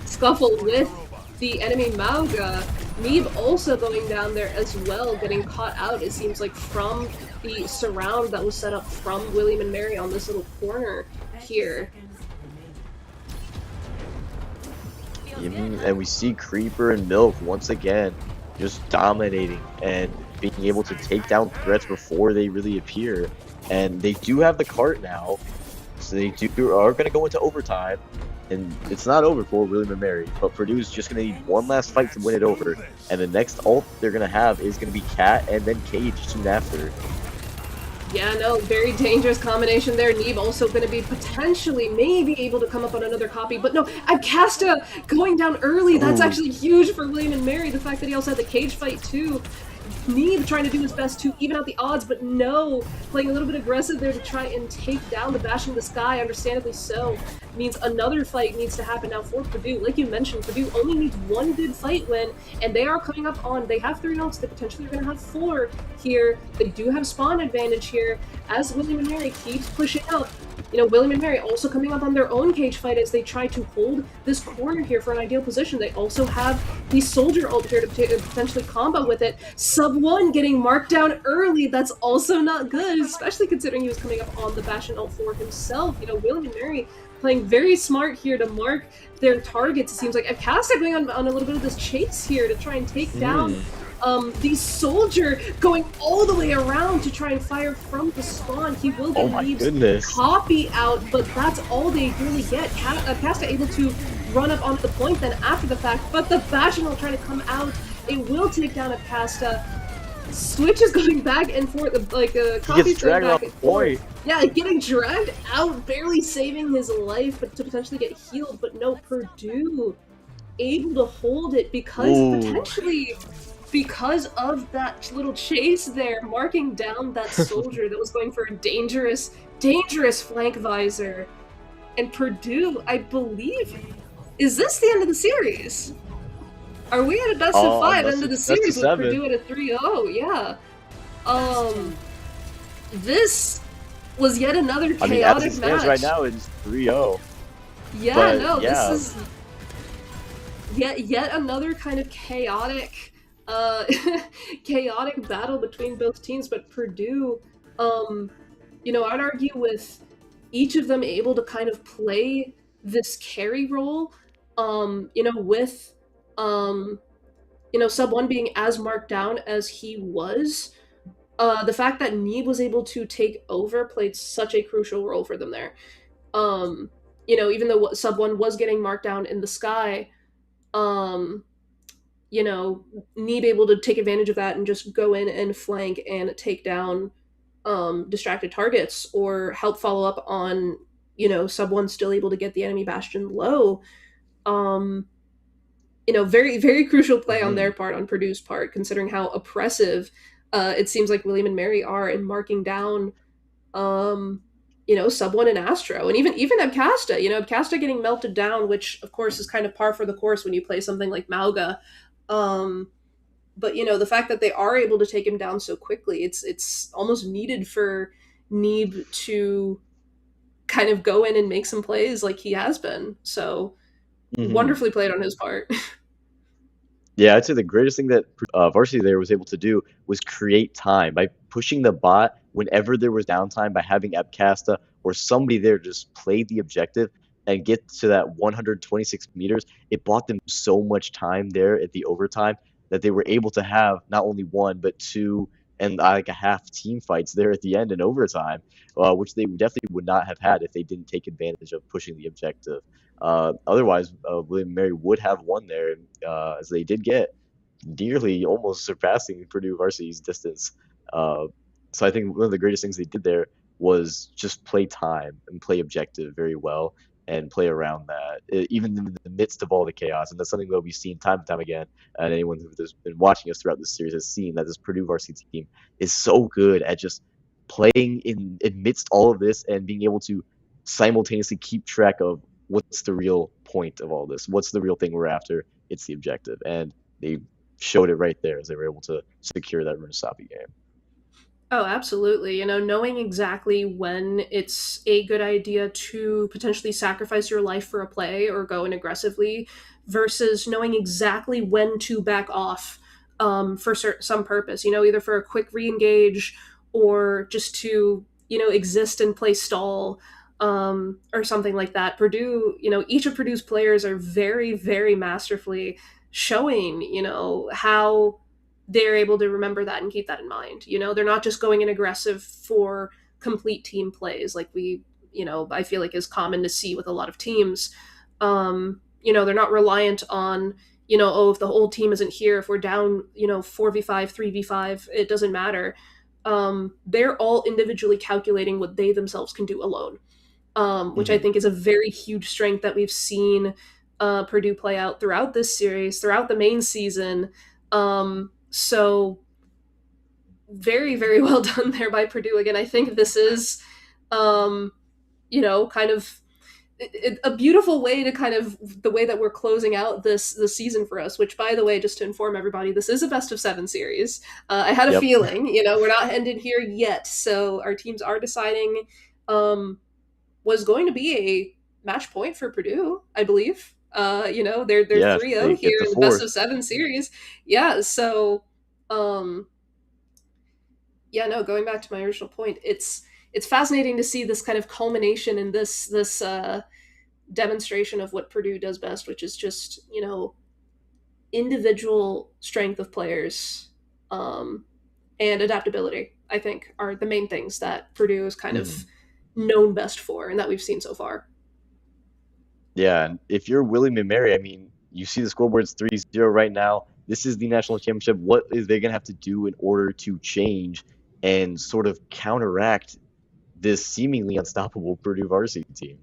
[SPEAKER 1] scuffle with the enemy Mauga. NECC also going down there as well, getting caught out, it seems like, from the surround that was set up from William and Mary on this little corner here.
[SPEAKER 2] And we see Creeper and Milk once again just dominating and being able to take down threats before they really appear. And they do have the cart now, so they are going to go into overtime. And it's not over for William and Mary, but Purdue's just going to need one last fight to win it over. And the next ult they're going to have is going to be Cat and then Cage soon after.
[SPEAKER 1] Yeah, no, very dangerous combination there. Neeb also going to be potentially, maybe able to come up on another copy, but no, Abcasta going down early. That's
[SPEAKER 2] Oh,
[SPEAKER 1] actually huge for William and Mary. The fact that he also had the cage fight too. Neeb trying to do his best to even out the odds, but no, playing a little bit aggressive there to try and take down the Bash in the Sky, understandably so, means another fight needs to happen now for Purdue. Like you mentioned, Purdue only needs one good fight win, and they are coming up on, they have 3 notes, they potentially are going to have 4 here. They do have spawn advantage here, as William and Mary keeps pushing up. You know, William and Mary also coming up on their own cage fight as they try to hold this corner here for an ideal position. They also have the soldier ult here to potentially combo with it. Sub 1 getting marked down early. That's also not good, especially considering he was coming up on the Bastion ult for himself. You know, William and Mary playing very smart here to mark their targets. It seems like Akasta going on a little bit of this chase here to try and take down the soldier, going all the way around to try and fire from the spawn. He will
[SPEAKER 2] oh
[SPEAKER 1] get
[SPEAKER 2] my
[SPEAKER 1] Neeb's
[SPEAKER 2] goodness.
[SPEAKER 1] copy out, but that's all they really get. Casta able to run up onto the point then after the fact, but the Bastion will try to come out. It will take down Casta. Switch is going back and forth, like
[SPEAKER 2] He
[SPEAKER 1] copies
[SPEAKER 2] gets
[SPEAKER 1] going
[SPEAKER 2] dragged
[SPEAKER 1] back
[SPEAKER 2] off the
[SPEAKER 1] and forth.
[SPEAKER 2] point.
[SPEAKER 1] Yeah, getting dragged out, barely saving his life, but to potentially get healed. But no, Purdue able to hold it because
[SPEAKER 2] Ooh.
[SPEAKER 1] potentially because of that little chase there, marking down that soldier that was going for a dangerous flank visor. And Purdue, I believe, is this the end of the series? Are we at a best of 5 end of the
[SPEAKER 2] Best of
[SPEAKER 1] series with
[SPEAKER 2] seven.
[SPEAKER 1] Purdue at a 3-0? Yeah. Um, this was yet another
[SPEAKER 2] I mean, as it
[SPEAKER 1] chaotic
[SPEAKER 2] stands right
[SPEAKER 1] match.
[SPEAKER 2] now, it's 3-0.
[SPEAKER 1] Yeah,
[SPEAKER 2] But
[SPEAKER 1] no, this
[SPEAKER 2] yeah.
[SPEAKER 1] is yet another kind of chaotic uh chaotic battle between both teams, but Purdue, um you know, I'd argue with each of them able to kind of play this carry role, you know, with um you know, sub 1 being as marked down as he was. The fact that Neeb was able to take over played such a crucial role for them there. um you know, even though sub 1 was getting marked down in the sky, um you know, Neeb able to take advantage of that and just go in and flank and take down distracted targets or help follow up on, you know, sub 1 still able to get the enemy bastion low. um you know, very crucial play on their
[SPEAKER 2] Hmm.
[SPEAKER 1] part, on Purdue's part, considering how oppressive it seems like William and Mary are in marking down, um you know, sub 1 and Astro, and even Abcasta. You know, Abcasta getting melted down, which of course is kind of par for the course when you play something like Mauga. um but you know, the fact that they are able to take him down so quickly, it's almost needed for Neeb to kind of go in and make some plays like he has been. So
[SPEAKER 2] Hmm.
[SPEAKER 1] wonderfully played on his part.
[SPEAKER 2] Yeah, I'd say the greatest thing that Varsity there was able to do was create time by pushing the bot whenever there was downtime by having Abcasta or somebody there just play the objective and get to that 126 meters. It bought them so much time there at the overtime that they were able to have not only one but two and like a half team fights there at the end in overtime, which they definitely would not have had if they didn't take advantage of pushing the objective. Otherwise, William and Mary would have won there, as they did get nearly almost surpassing Purdue varsity's distance. Uh, so I think one of the greatest things they did there was just play time and play objective very well and play around that, even in the midst of all the chaos. And that's something that we've seen time and time again. And anyone who's been watching us throughout this series has seen that this Purdue varsity team is so good at just playing in amidst all of this and being able to simultaneously keep track of what's the real point of all this, what's the real thing we're after. It's the objective, and they showed it right there as they were able to secure that Runasapi game.
[SPEAKER 1] Oh, absolutely. You know, knowing exactly when it's a good idea to potentially sacrifice your life for a play or go in aggressively versus knowing exactly when to back off, for some purpose, you know, either for a quick re-engage or just to, you know, exist and play stall, or something like that. Purdue, you know, each of Purdue's players are very masterfully showing, you know, how they're able to remember that and keep that in mind. You know, they're not just going in aggressive for complete team plays like we, you know, I feel like is common to see with a lot of teams. You know, they're not reliant on, you know, oh, if the whole team isn't here, if we're down, you know, 4v5, 3v5, it doesn't matter. they're all individually calculating what they themselves can do alone, which I
[SPEAKER 2] Hmm.
[SPEAKER 1] think is a very huge strength that we've seen Purdue play out throughout this series, throughout the main season. So very, very well done there by Purdue. Again, I think this is, um, kind of a beautiful way to kind of the way that we're closing out this season for us. Which, by the way, just to inform everybody, this is a best of 7 series. I had a
[SPEAKER 2] Yep.
[SPEAKER 1] feeling, we're not ended here yet, so our teams are deciding. Was going to be a match point for Purdue, I believe. They're
[SPEAKER 2] Yeah, if
[SPEAKER 1] 3-0
[SPEAKER 2] they
[SPEAKER 1] here
[SPEAKER 2] get the
[SPEAKER 1] in the best
[SPEAKER 2] fourth.
[SPEAKER 1] of 7 series. Yeah, so um yeah, no, going back to my original point, it's fascinating to see this kind of culmination in this demonstration of what Purdue does best, which is just, individual strength of players, um and adaptability, I think, are the main things that Purdue is kind of
[SPEAKER 2] Mhm.
[SPEAKER 1] known best for and that we've seen so far.
[SPEAKER 2] Yeah, and if you're William and Mary, I mean, you see the scoreboard's 3-0 right now. This is the national championship. What is they gonna have to do in order to change and sort of counteract this seemingly unstoppable Purdue varsity team?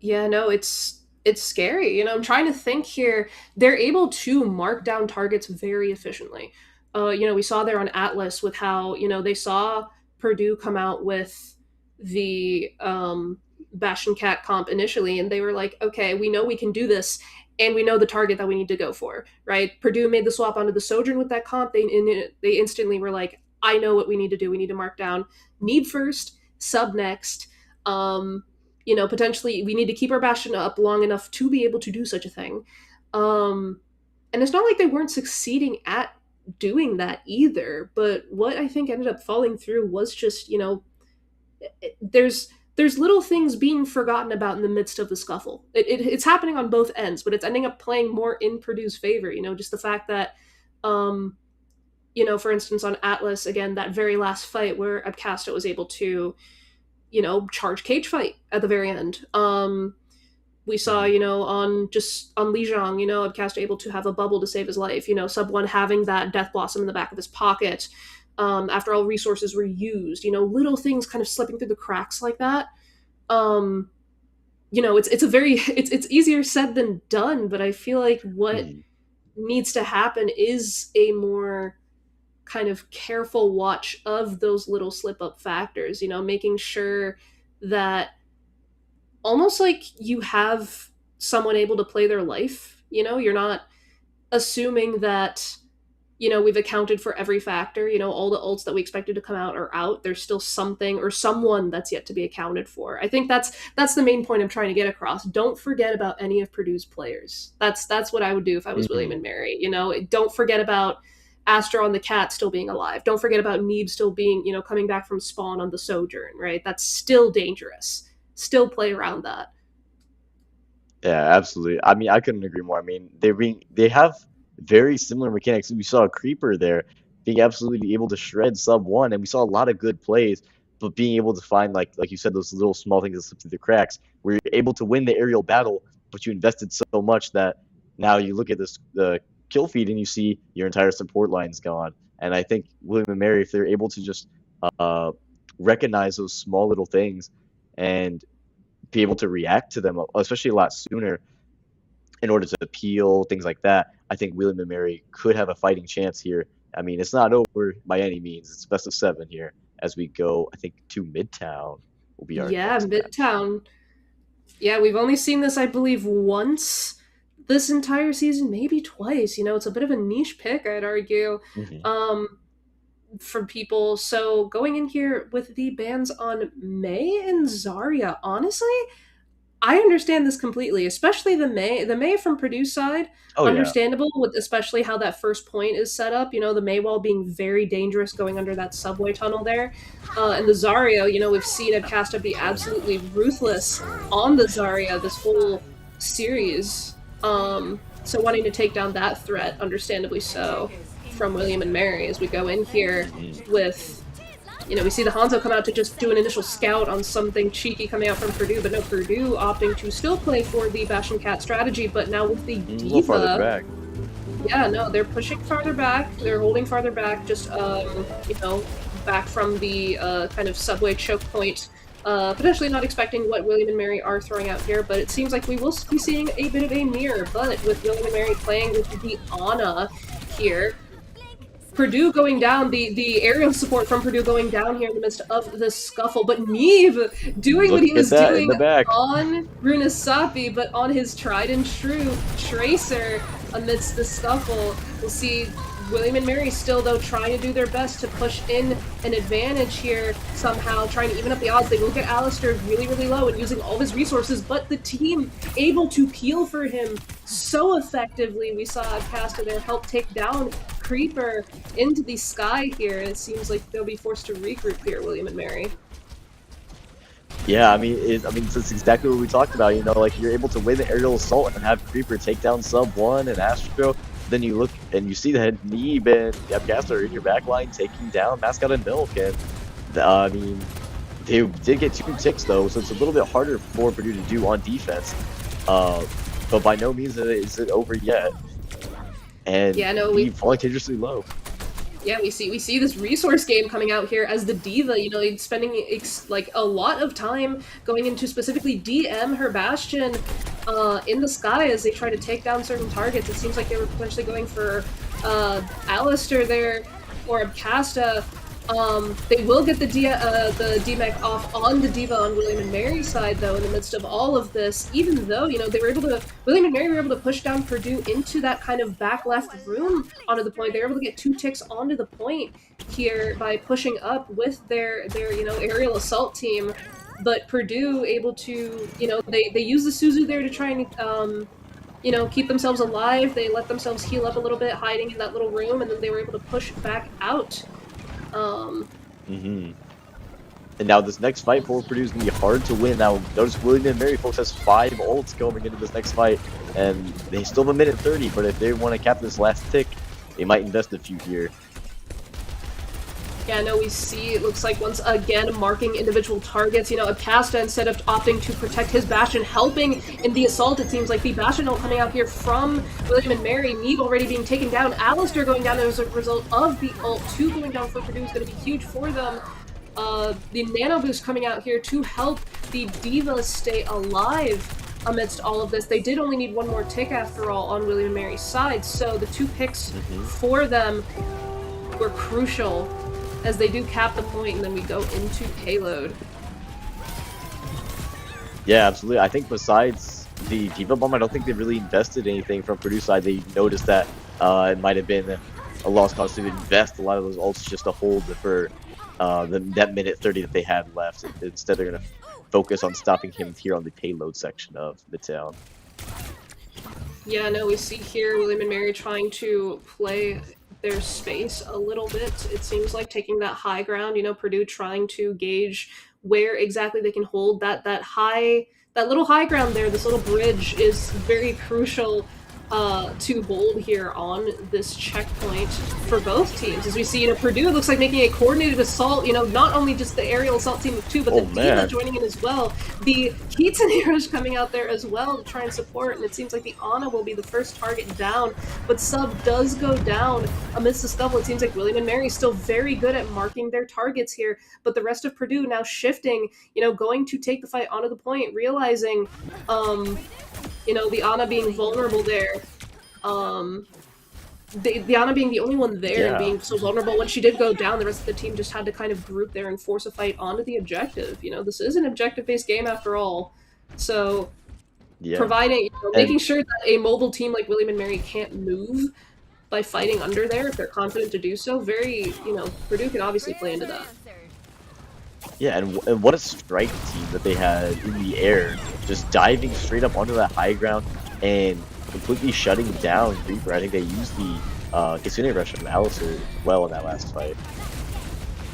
[SPEAKER 1] Yeah, no, it's scary. I'm trying to think here. They're able to mark down targets very efficiently. We saw there on Atlas with how, they saw Purdue come out with the Bastion Cat comp initially, and they were like, okay, we know we can do this, and we know the target that we need to go for, right? Purdue made the swap onto the Sojourn with that comp. They instantly were like, I know what we need to do. We need to mark down need first, sub next. Potentially we need to keep our Bastion up long enough to be able to do such a thing. And it's not like they weren't succeeding at doing that either, but what I think ended up falling through was just, there's little things being forgotten about in the midst of the scuffle. It's happening on both ends, but it's ending up playing more in Purdue's favor. Just the fact that, um, for instance, on Atlas, again, that very last fight where Abcasta was able to, charge cage fight at the very end. We saw,
[SPEAKER 2] Mhm.
[SPEAKER 1] on Lijiang, Abcast able to have a bubble to save his life. Sub one having that death blossom in the back of his pocket. After all resources were used, little things kind of slipping through the cracks like that. Um, it's a very it's easier said than done, but I feel like what
[SPEAKER 2] Mhm.
[SPEAKER 1] needs to happen is a more kind of careful watch of those little slip up factors, making sure that almost like you have someone able to play their life. You're not assuming that, we've accounted for every factor. All the ults that we expected to come out are out. There's still something or someone that's yet to be accounted for. I think that's the main point I'm trying to get across. Don't forget about any of Purdue's players. That's what I would do if I was William
[SPEAKER 2] Mhm.
[SPEAKER 1] and Mary. Don't forget about Astra on the cat still being alive. Don't forget about Neeb still being, coming back from spawn on the Sojourn, right? That's still dangerous. Still play around that.
[SPEAKER 2] Yeah, absolutely. I mean, I couldn't agree more. I mean, they have very similar mechanics. We saw a creeper there being absolutely able to shred sub one, and we saw a lot of good plays, but being able to find like you said, those little small things that slip through the cracks, where you're able to win the aerial battle, but you invested so much that now you look at this the kill feed and you see your entire support line's gone. And I think William and Mary, if they're able to just uh, recognize those small little things and be able to react to them, especially a lot sooner, in order to appeal things like that. I think William and Mary could have a fighting chance here. I mean, it's not over by any means. It's best of 7 here as we go. I think to Midtown will be our
[SPEAKER 1] Yeah,
[SPEAKER 2] next match.
[SPEAKER 1] Midtown. Yeah, we've only seen this, I believe, once this entire season, maybe twice. It's a bit of a niche pick, I'd argue,
[SPEAKER 2] Hmm.
[SPEAKER 1] um, from people. So going in here with the bans on May and Zarya, honestly, I understand this completely, especially the May from Purdue's side.
[SPEAKER 2] Oh yeah.
[SPEAKER 1] Understandable with especially how that first point is set up. The May wall being very dangerous going under that subway tunnel there, and the Zarya. We've seen Abcasta be absolutely ruthless on the Zarya this whole series. So wanting to take down that threat, understandably so, from William and Mary as we go in here
[SPEAKER 2] Hmm.
[SPEAKER 1] with, we see the Hanzo come out to just do an initial scout on something cheeky coming out from Purdue, but no, Purdue opting to still play for the Bastion Cat strategy, but now with the
[SPEAKER 2] A little farther
[SPEAKER 1] Diva,
[SPEAKER 2] back.
[SPEAKER 1] Yeah, no, they're pushing farther back. They're holding farther back, just back from the kind of subway choke point. Potentially not expecting what William and Mary are throwing out here, but it seems like we will be seeing a bit of a mirror. But with William and Mary playing with the Ana here, Purdue going down, the aerial support from Purdue going down here in the midst of the scuffle, but Neve doing what
[SPEAKER 2] Look
[SPEAKER 1] he
[SPEAKER 2] at
[SPEAKER 1] was
[SPEAKER 2] that in
[SPEAKER 1] doing
[SPEAKER 2] the back.
[SPEAKER 1] on Runasapi, but on his tried and true Tracer amidst the scuffle. We'll see William and Mary still, though, trying to do their best to push in an advantage here somehow, trying to even up the odds. They will get Alistair really, really low and using all of his resources, but the team able to peel for him so effectively. We saw Casta there help take down Creeper into the sky here. It seems like they'll be forced to regroup here, William and Mary.
[SPEAKER 2] Yeah, I mean, that's exactly what we talked about. You know, like you're able to win the aerial assault and have Creeper take down Sub 1 and Astro. Then you look and you see that Neeb and Yabgast are in your back line taking down Mascot and Milk. And I mean, they did get 2 ticks though, so it's a little bit harder for Purdue to do on defense. But by no means is it over yet. And
[SPEAKER 1] yeah, no,
[SPEAKER 2] Neeb falling dangerously low.
[SPEAKER 1] Yeah, we see this resource game coming out here as the diva, it's spending like a lot of time going into specifically DM her Bastion in the sky as they try to take down certain targets. It seems like they were potentially going for Alistair there or Abcasta. They will get the DMAC off on the diva on William and Mary's side, though, in the midst of all of this, even though, they were able to, William and Mary were able to push down Purdue into that kind of back left room onto the point. They were able to get 2 ticks onto the point here by pushing up with their aerial assault team. But Purdue able to, they use the Suzu there to try and, keep themselves alive. They let themselves heal up a little bit, hiding in that little room, and then they were able to push back out.
[SPEAKER 2] And now this next fight for Purdue is going to be hard to win. Now, notice William and Mary folks has 5 ults going into this next fight, and they still have 1:30, but if they want to cap this last tick, they might invest a few here.
[SPEAKER 1] Yeah, no, we see, it looks like once again marking individual targets. Acasta, instead of opting to protect his Bastion, helping in the assault, it seems like the Bastion ult coming out here from William and Mary. Neve already being taken down. Alistair going down as a result of the ult. 2 going down for Purdue is going to be huge for them. The Nano Boost coming out here to help the Divas stay alive amidst all of this. They did only need 1 more tick after all on William and Mary's side, so the 2 picks for them were crucial as they do cap the point, and then we go into payload.
[SPEAKER 2] Yeah, absolutely. I think besides the Diva Bomb, I don't think they really invested anything from Purdue side. They noticed that it might have been a lost cause to invest a lot of those ults just to hold for that 1:30 that they had left. Instead, they're going to focus on stopping him here on the payload section of Midtown.
[SPEAKER 1] Yeah, no, we see here William and Mary trying to play their space a little bit. It seems like taking that high ground, Purdue trying to gauge where exactly they can hold that little high ground there. This little bridge is very crucial to hold here on this checkpoint for both teams. As we see, Purdue looks like making a coordinated assault, not only just the aerial assault team of 2, but the Diva joining in as well. The Heats and Heroes coming out there as well to try and support, and it seems like the Ana will be the first target down, but Sub does go down amidst the scuffle. It seems like William and Mary still very good at marking their targets here, but the rest of Purdue now shifting, going to take the fight onto the point, realizing the Ana being vulnerable there. The Ana being the only one there and being so vulnerable. When she did go down, the rest of the team just had to kind of group there and force a fight onto the objective. This is an objective-based game after all. So providing, making sure that a mobile team like William and Mary can't move by fighting under there if they're confident to do so, Purdue can obviously play into that.
[SPEAKER 2] Yeah, and what a strike team that they had in the air, just diving straight up onto that high ground and completely shutting down Reaper. I think they used the Kitsune Rush from Alistair well in that last fight.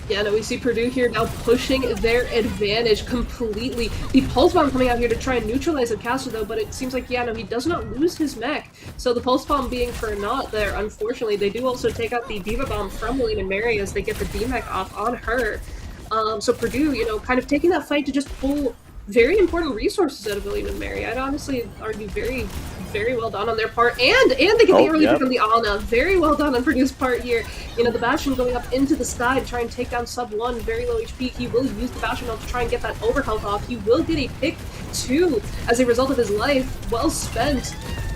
[SPEAKER 1] Yeah, no, we see Purdue here now pushing their advantage completely. The Pulse Bomb coming out here to try and neutralize Abcasta though, but it seems like, he does not lose his mech. So the Pulse Bomb being for naught there, unfortunately. They do also take out the Diva Bomb from William and Mary as they get the D-Mech off on her. So Purdue, kind of taking that fight to just pull very important resources out of William and Mary. I'd honestly argue very, very well done on their part, and they get the early pick on the Ana. Very well done on Purdue's part here. You know, the Bastion going up into the sky to try and take down sub 1, very low HP. He will use the Bastion ult to try and get that overhealth off. He will get a pick 2 as a result of his life. Well spent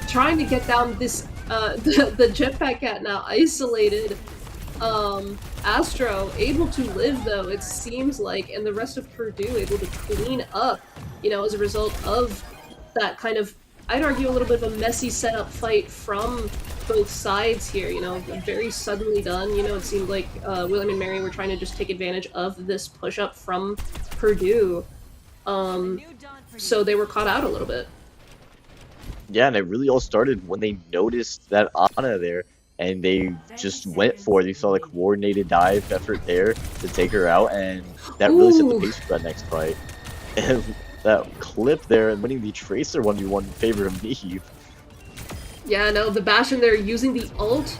[SPEAKER 1] trying to get down this the Jetpack Cat now isolated. Astro able to live though, it seems like, and the rest of Purdue able to clean up, you know, as a result of that kind of, I'd argue, a little bit of a messy setup fight from both sides here, you know, very suddenly done. You know, it seemed like William and Mary were trying to just take advantage of this push-up from Purdue. So they were caught out a little bit.
[SPEAKER 2] Yeah, and it really all started when they noticed that Ana there, and they just went for it. You saw the coordinated dive effort there to take her out, and that really set the pace for that next fight. And that clip there, and winning the Tracer 1v1 in favor of NECC.
[SPEAKER 1] Yeah, no, the Bastion there using the ult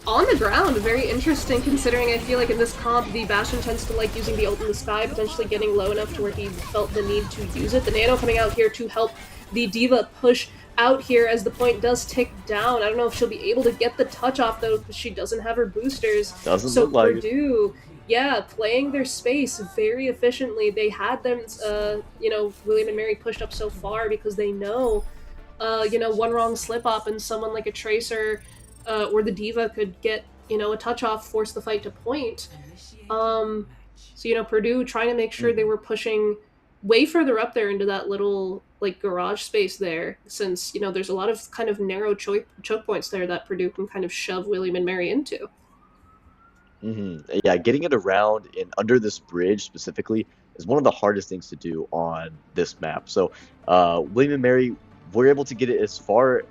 [SPEAKER 1] on the ground. Very interesting, considering I feel like in this comp, the Bastion tends to like using the ult in the sky, potentially getting low enough to where he felt the need to use it. The Nano coming out here to help the D.Va push out here as the point does tick down. I don't know if she'll be able to get the touch off though, because she doesn't have her boosters.
[SPEAKER 2] Doesn't look like
[SPEAKER 1] Purdue, yeah, playing their space very efficiently. They had them, you know, William and Mary pushed up so far because they know, you know, one wrong slip up and someone like a Tracer or the D.Va could get, you know, a touch off, force the fight to point. So, you know, Purdue trying to make sure they were pushing way further up there into that little like garage space there, since, you know, there's a lot of kind of narrow choke points there that Purdue can kind of shove William and Mary into.
[SPEAKER 2] Yeah, getting it around and under this bridge specifically is one of the hardest things to do on this map. So William and Mary were able to get it as far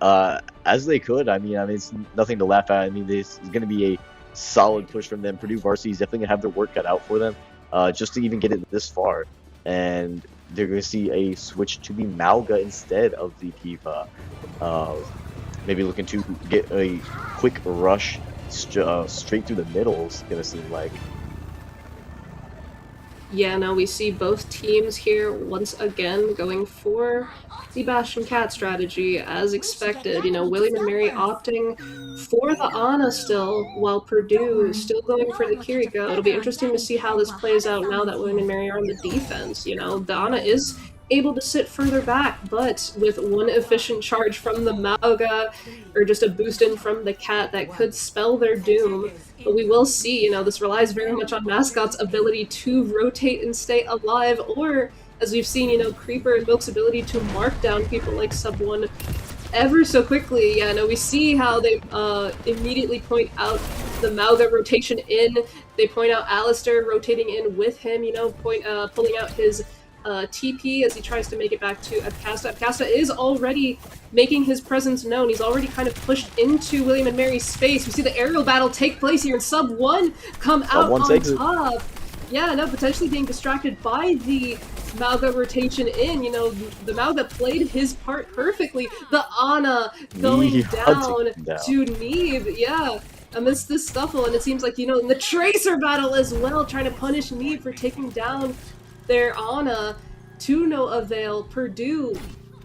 [SPEAKER 2] as they could. I mean, it's nothing to laugh at. I mean, this is going to be a solid push from them. Purdue varsity is definitely going to have their work cut out for them just to even get it this far. And they're going to see a switch to the Mauga instead of the D.Va. Maybe looking to get a quick rush straight through the middle is going to seem like.
[SPEAKER 1] Yeah, no, we see both teams here once again going for the Bastion Cat strategy as expected. You know, William and Mary opting for the Ana still, while Purdue still going for the Kiriko. It'll be interesting to see how this plays out now that William and Mary are on the defense. You know, the Ana is able to sit further back, but with one efficient charge from the Mauga, or just a boost in from the Cat, that could spell their doom. But we will see, you know, this relies very much on Mascot's ability to rotate and stay alive, or, as we've seen, you know, Creeper and Milk's ability to mark down people like Sub 1 ever so quickly. Yeah, no, we see how they immediately point out the Mauga rotation in. They point out Alistair rotating in with him, you know, pulling out his TP as he tries to make it back to Abcasta. Abcasta is already making his presence known. He's already kind of pushed into William and Mary's space. We see the aerial battle take place here, and Sub 1 come out on top. Yeah, no, potentially being distracted by the Mauga rotation in. You know, the Mauga played his part perfectly. The Ana going down to Neve. Yeah, amidst this scuffle, and it seems like, you know, in the Tracer battle as well, trying to punish Neve for taking down their Ana to no avail. Purdue,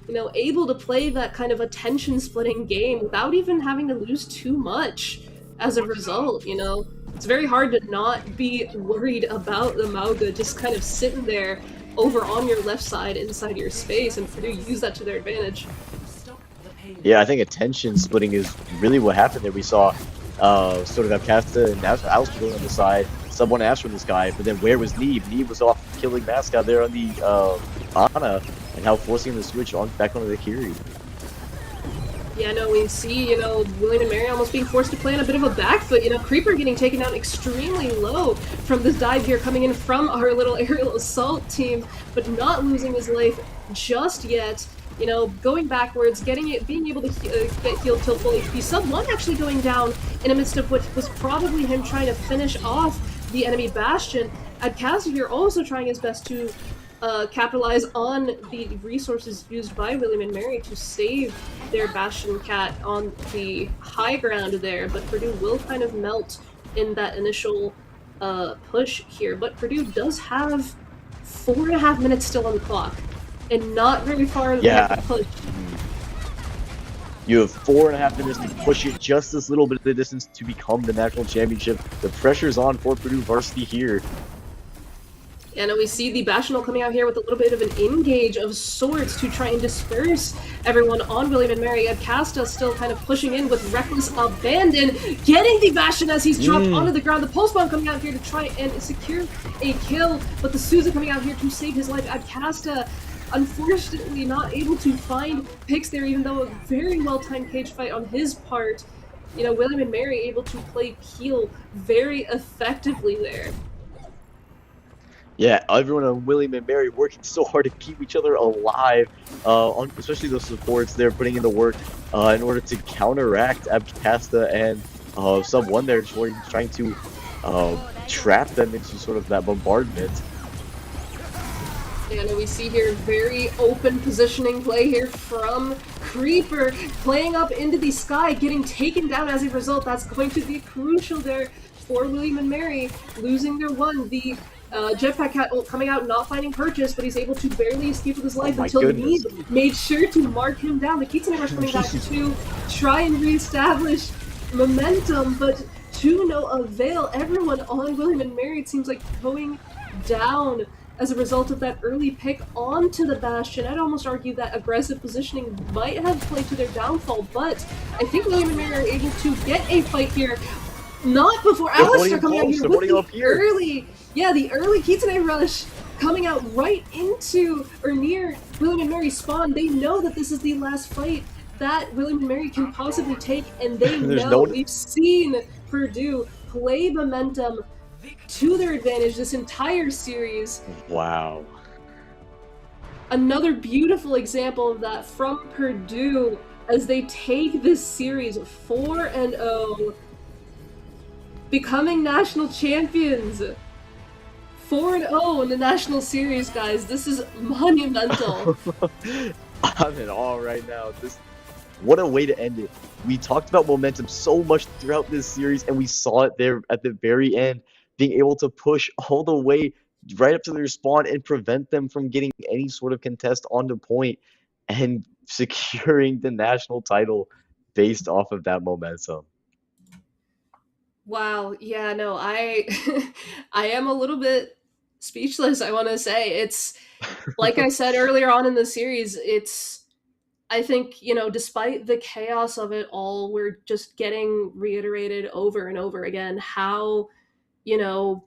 [SPEAKER 1] you know, able to play that kind of attention-splitting game without even having to lose too much as a result, you know. It's very hard to not be worried about the Mauga just kind of sitting there over on your left side inside your space, and Purdue use that to their advantage.
[SPEAKER 2] Yeah, I think attention splitting is really what happened there. We saw sort of Abcasta and Alistair going on the side, someone asked from this guy, but then where was Neve? Neve was off killing Mascot there on the Ana, and how forcing the switch on back onto the Kiri.
[SPEAKER 1] Yeah, no, we see, you know, William and Mary almost being forced to play on a bit of a back foot. You know, Creeper getting taken down extremely low from this dive here coming in from our little aerial assault team, but not losing his life just yet. You know, going backwards, being able to get healed till full HP. Sub 1 actually going down in the midst of what was probably him trying to finish off the enemy Bastion. Abcasta here also trying his best to capitalize on the resources used by William and Mary to save their Bastion Cat on the high ground there, but Purdue will kind of melt in that initial push here. But Purdue does have 4.5 minutes still on the clock, and not very far in the push.
[SPEAKER 2] You have 4.5 minutes to push it just this little bit of the distance to become the national championship. The pressure's on for Purdue varsity here.
[SPEAKER 1] And we see the Bastional coming out here with a little bit of an engage of sorts to try and disperse everyone on William and Mary. Casta still kind of pushing in with reckless abandon, getting the Bastion as he's dropped onto the ground. The Pulse Bomb coming out here to try and secure a kill, but the Souza coming out here to save his life. Casta unfortunately not able to find picks there, even though a very well-timed cage fight on his part. You know, William and Mary able to play Peel very effectively there.
[SPEAKER 2] Yeah, everyone on William and Mary working so hard to keep each other alive, especially those supports they're putting in the work in order to counteract Abcasta and Sub 1 there, trying to trap them into sort of that bombardment.
[SPEAKER 1] And we see here very open positioning play here from Creeper, playing up into the sky, getting taken down as a result. That's going to be crucial there for William and Mary, losing their one. The Jetpack Cat coming out, not finding purchase, but he's able to barely escape with his life until Need made sure to mark him down. The Kitsune Rush coming back to try and reestablish momentum, but to no avail. Everyone on William and Mary, it seems like, going down as a result of that early pick onto the Bastion. I'd almost argue that aggressive positioning might have played to their downfall, but I think William and Mary are able to get a fight here. Not before Alistair coming out here with the early Kitsune Rush coming out right into or near William and Mary's spawn. They know that this is the last fight that William and Mary can possibly take, and they know we've seen Purdue play momentum to their advantage this entire series.
[SPEAKER 2] Wow.
[SPEAKER 1] Another beautiful example of that from Purdue as they take this series 4-0, becoming national champions. 4-0 in the national series, guys. This is monumental.
[SPEAKER 2] I'm in awe right now. What a way to end it. We talked about momentum so much throughout this series, and we saw it there at the very end, being able to push all the way right up to their spawn and prevent them from getting any sort of contest onto point and securing the national title based off of that momentum.
[SPEAKER 1] Wow, yeah, no, I I am a little bit speechless, I want to say. It's like I said earlier on in the series, I think, you know, despite the chaos of it all, we're just getting reiterated over and over again how, you know,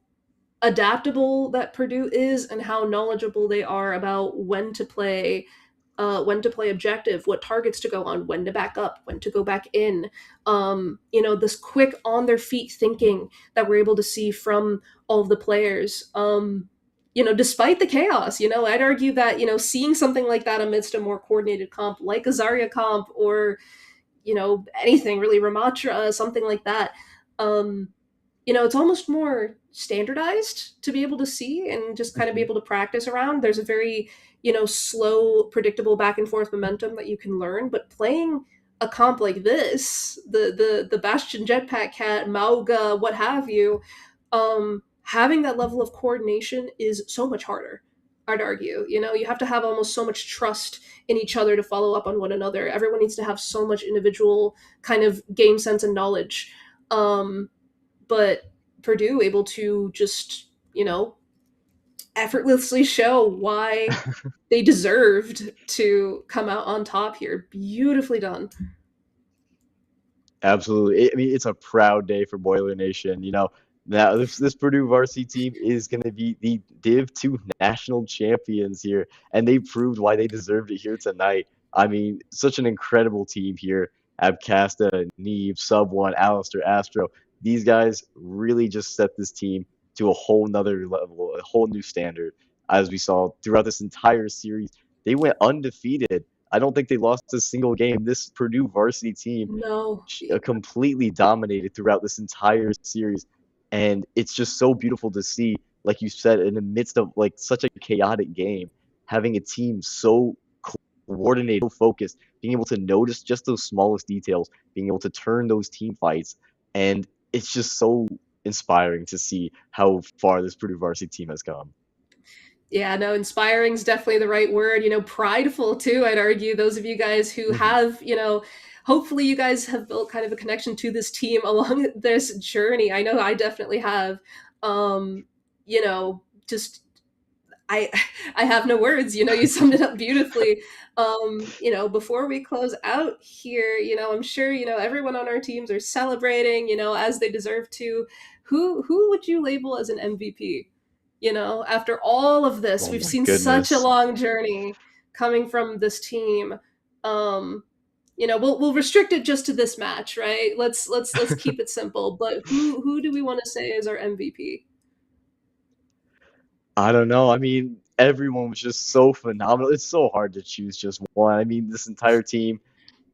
[SPEAKER 1] adaptable that Purdue is and how knowledgeable they are about when to play objective, what targets to go on, when to back up, when to go back in. You know, this quick on their feet thinking that we're able to see from all of the players. You know, despite the chaos, you know, I'd argue that, you know, seeing something like that amidst a more coordinated comp like a Zarya comp or, you know, anything really, Ramatra, something like that, you know, it's almost more standardized to be able to see and just kind of be able to practice around. There's a very, you know, slow, predictable back and forth momentum that you can learn. But playing a comp like this, the Bastion Jetpack Cat, Mauga, what have you, having that level of coordination is so much harder. I'd argue, you know, you have to have almost so much trust in each other to follow up on one another. Everyone needs to have so much individual kind of game sense and knowledge. But Purdue able to just, you know, effortlessly show why they deserved to come out on top here. Beautifully done.
[SPEAKER 2] Absolutely. I mean, it's a proud day for Boiler Nation. You know, now this Purdue varsity team is going to be the Div 2 national champions here, and they proved why they deserved it here tonight. I mean, such an incredible team here. Abcasta, Neve, Sub 1, Alistair, Astro. These guys really just set this team to a whole nother level, a whole new standard. As we saw throughout this entire series, they went undefeated. I don't think they lost a single game. This Purdue varsity team
[SPEAKER 1] No.
[SPEAKER 2] completely dominated throughout this entire series, and it's just so beautiful to see, like you said, in the midst of like such a chaotic game, having a team so coordinated, so focused, being able to notice just those smallest details, being able to turn those team fights, and it's just so inspiring to see how far this Purdue varsity team has come.
[SPEAKER 1] Yeah, no, inspiring is definitely the right word. You know, prideful too, I'd argue. Those of you guys who have, you know, hopefully you guys have built kind of a connection to this team along this journey. I know I definitely have. Um, just I I have no words. You summed it up beautifully. Before we close out here, I'm sure everyone on our teams are celebrating, as they deserve to. Who would you label as an MVP? After all of this,
[SPEAKER 2] Oh
[SPEAKER 1] we've
[SPEAKER 2] my
[SPEAKER 1] seen such a
[SPEAKER 2] goodness.
[SPEAKER 1] long journey coming from this team. Um, we'll restrict it just to this match, right? Let's keep it simple. But who do we want to say is our MVP?
[SPEAKER 2] I don't know. I mean, everyone was just so phenomenal. It's so hard to choose just one. I mean, this entire team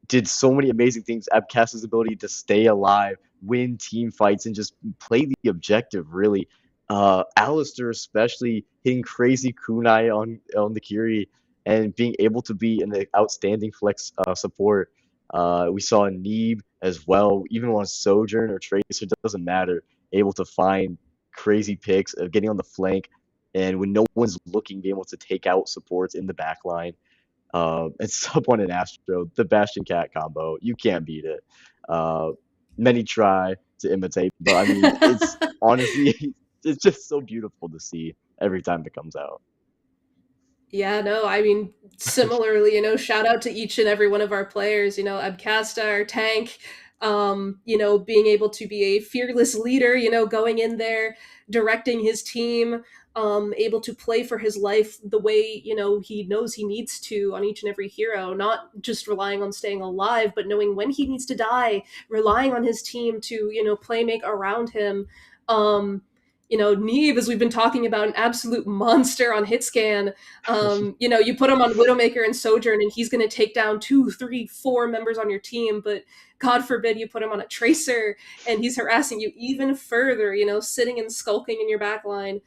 [SPEAKER 2] did so many amazing things. Abkhaz's ability to stay alive, win team fights, and just play the objective, really. Alistair especially hitting crazy kunai on the Kiri and being able to be an outstanding flex support. We saw Neeb as well, even on Sojourn or Tracer, doesn't matter, able to find crazy picks, getting on the flank, and when no one's looking, being able to take out supports in the back line. And sub one and Astro, the Bastion Cat combo, you can't beat it. Uh, Many try to imitate, but I mean, it's honestly, it's just so beautiful to see every time it comes out.
[SPEAKER 1] Yeah, no, I mean, similarly, shout out to each and every one of our players, Abcasta, our tank, being able to be a fearless leader, going in there, directing his team, able to play for his life the way, he knows he needs to on each and every hero, not just relying on staying alive, but knowing when he needs to die, relying on his team to, play make around him. Neve, as we've been talking about, an absolute monster on hit scan. You put him on Widowmaker and Sojourn, and he's going to take down 2, 3, 4 members on your team. But God forbid you put him on a Tracer, and he's harassing you even further. Sitting and skulking in your back line.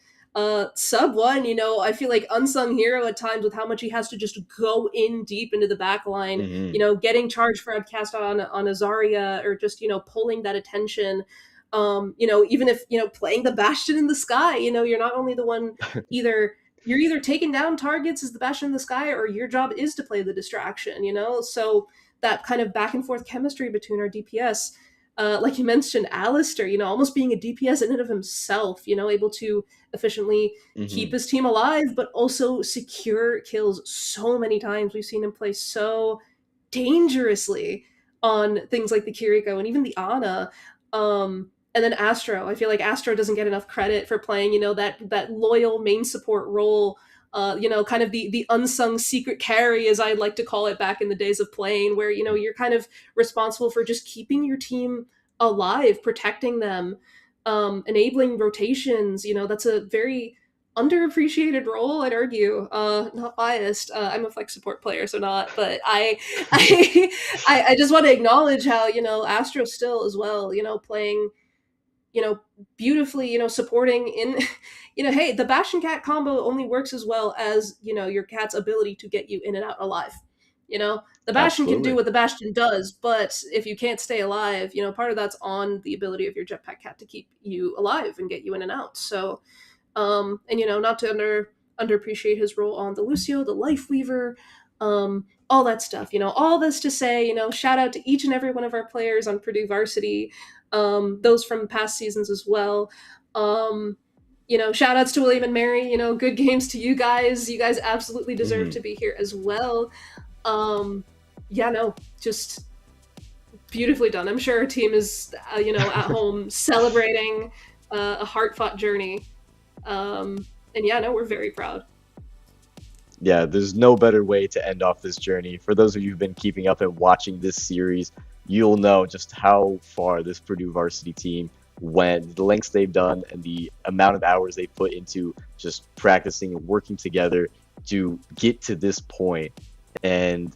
[SPEAKER 1] Sub one, I feel like unsung hero at times with how much he has to just go in deep into the back line.
[SPEAKER 2] Hmm.
[SPEAKER 1] Getting charged for Abcast on Azaria, or just pulling that attention. Even if playing the Bastion in the sky, you're not only the one either you're either taking down targets as the Bastion in the sky, or your job is to play the distraction, So that kind of back and forth chemistry between our DPS, like you mentioned, Alistair, almost being a DPS in and of himself, able to efficiently keep
[SPEAKER 2] Hmm.
[SPEAKER 1] his team alive, but also secure kills so many times. We've seen him play so dangerously on things like the Kiriko and even the Ana. And then Astro, I feel like Astro doesn't get enough credit for playing, that loyal main support role. Kind of the unsung secret carry, as I'd like to call it back in the days of playing, where you're kind of responsible for just keeping your team alive, protecting them, enabling rotations. That's a very underappreciated role, I'd argue. Not biased. I'm a flex support player, so not. But I, I just want to acknowledge how Astro still as well. Playing beautifully, supporting in, hey, the Bastion Cat combo only works as well as, your cat's ability to get you in and out alive. The Bastion can do
[SPEAKER 2] Absolutely.
[SPEAKER 1] what the Bastion does, but if you can't stay alive, part of that's on the ability of your jetpack cat to keep you alive and get you in and out. So, and not to underappreciate his role on the Lucio, the Life Weaver, all that stuff. All this to say, shout out to each and every one of our players on Purdue Varsity, those from past seasons as well. Shout outs to William and Mary. Good games to you guys. You guys absolutely deserve
[SPEAKER 2] Hmm.
[SPEAKER 1] to be here as well. Yeah, no, just beautifully done. I'm sure our team is, at home celebrating a heart fought journey. And yeah, no, we're very proud.
[SPEAKER 2] Yeah, there's no better way to end off this journey. For those of you who've been keeping up and watching this series, you'll know just how far this Purdue varsity team went, the lengths they've done, and the amount of hours they put into just practicing and working together to get to this point. And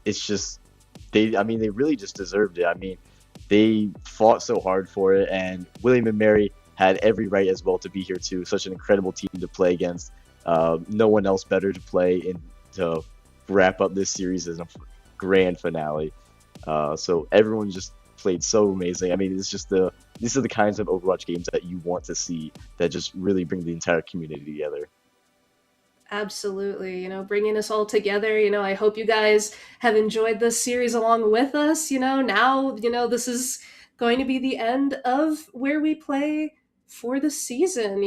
[SPEAKER 2] it's just I mean, they really just deserved it. I mean, they fought so hard for it, and William and Mary had every right as well to be here too. Such an incredible team to play against. No one else better to play in to wrap up this series as a grand finale. So everyone just played so amazing. I mean, it's just these are the kinds of Overwatch games that you want to see that just really bring the entire community together.
[SPEAKER 1] Absolutely, bringing us all together. I hope you guys have enjoyed this series along with us. Now, this is going to be the end of where we play for the season.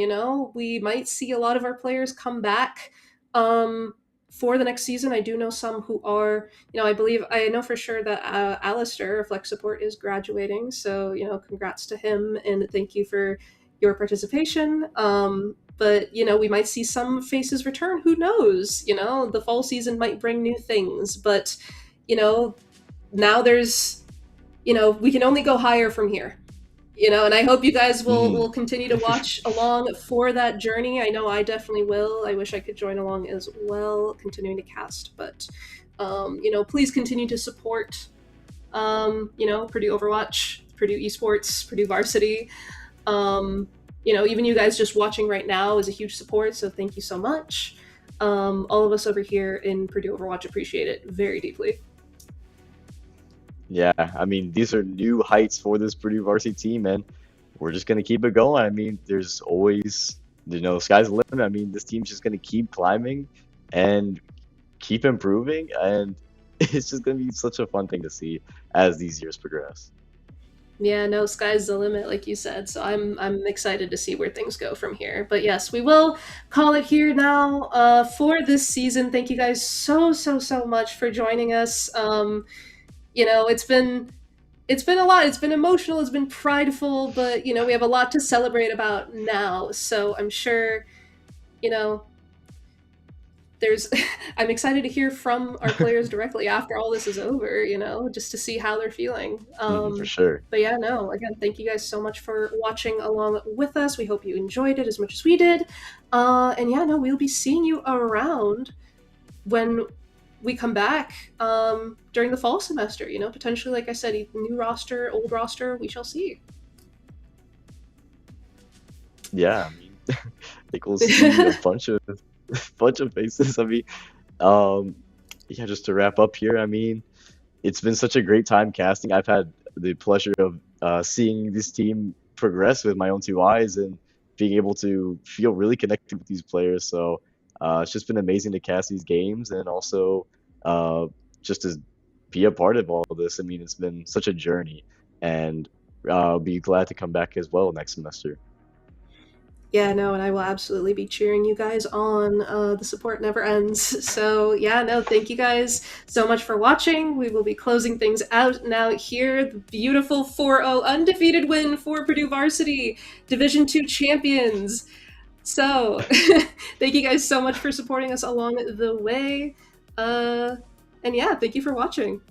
[SPEAKER 1] We might see a lot of our players come back for the next season. I do know some who are, I know for sure that Alistair, Flex Support, is graduating. So, congrats to him and thank you for your participation. But we might see some faces return. Who knows? The fall season might bring new things, but now there's we can only go higher from here. And I hope you guys will continue to watch along for that journey. I know I definitely will. I wish I could join along as well, continuing to cast, but please continue to support Purdue Overwatch, Purdue Esports, Purdue Varsity. Even you guys just watching right now is a huge support, so thank you so much. All of us over here in Purdue Overwatch appreciate it very deeply.
[SPEAKER 2] Yeah, I mean, these are new heights for this Purdue varsity team, and we're just going to keep it going. I mean, there's always, sky's the limit. I mean, this team's just going to keep climbing and keep improving, and it's just going to be such a fun thing to see as these years progress.
[SPEAKER 1] Yeah, no, sky's the limit, like you said. So I'm excited to see where things go from here. But yes, we will call it here now for this season. Thank you guys so much for joining us. It's been a lot. It's been emotional. It's been prideful, but we have a lot to celebrate about now. So I'm sure, I'm excited to hear from our players directly after all this is over, just to see how they're feeling.
[SPEAKER 2] For sure.
[SPEAKER 1] But yeah, no, again, thank you guys so much for watching along with us. We hope you enjoyed it as much as we did. And yeah, no, we'll be seeing you around when we come back during the fall semester, potentially, like I said, new roster, old roster, we shall see.
[SPEAKER 2] Yeah, I mean, I think we'll see a bunch of faces. I mean, yeah, just to wrap up here, I mean, it's been such a great time casting. I've had the pleasure of seeing this team progress with my own two eyes and being able to feel really connected with these players. So it's just been amazing to cast these games and also just to be a part of all of this. I mean, it's been such a journey, and I'll be glad to come back as well next semester.
[SPEAKER 1] Yeah, no, and I will absolutely be cheering you guys on. The support never ends. So yeah, no, thank you guys so much for watching. We will be closing things out now here. The beautiful 4-0 undefeated win for Purdue Varsity, Division II champions. So thank you guys so much for supporting us along the way. And yeah, thank you for watching.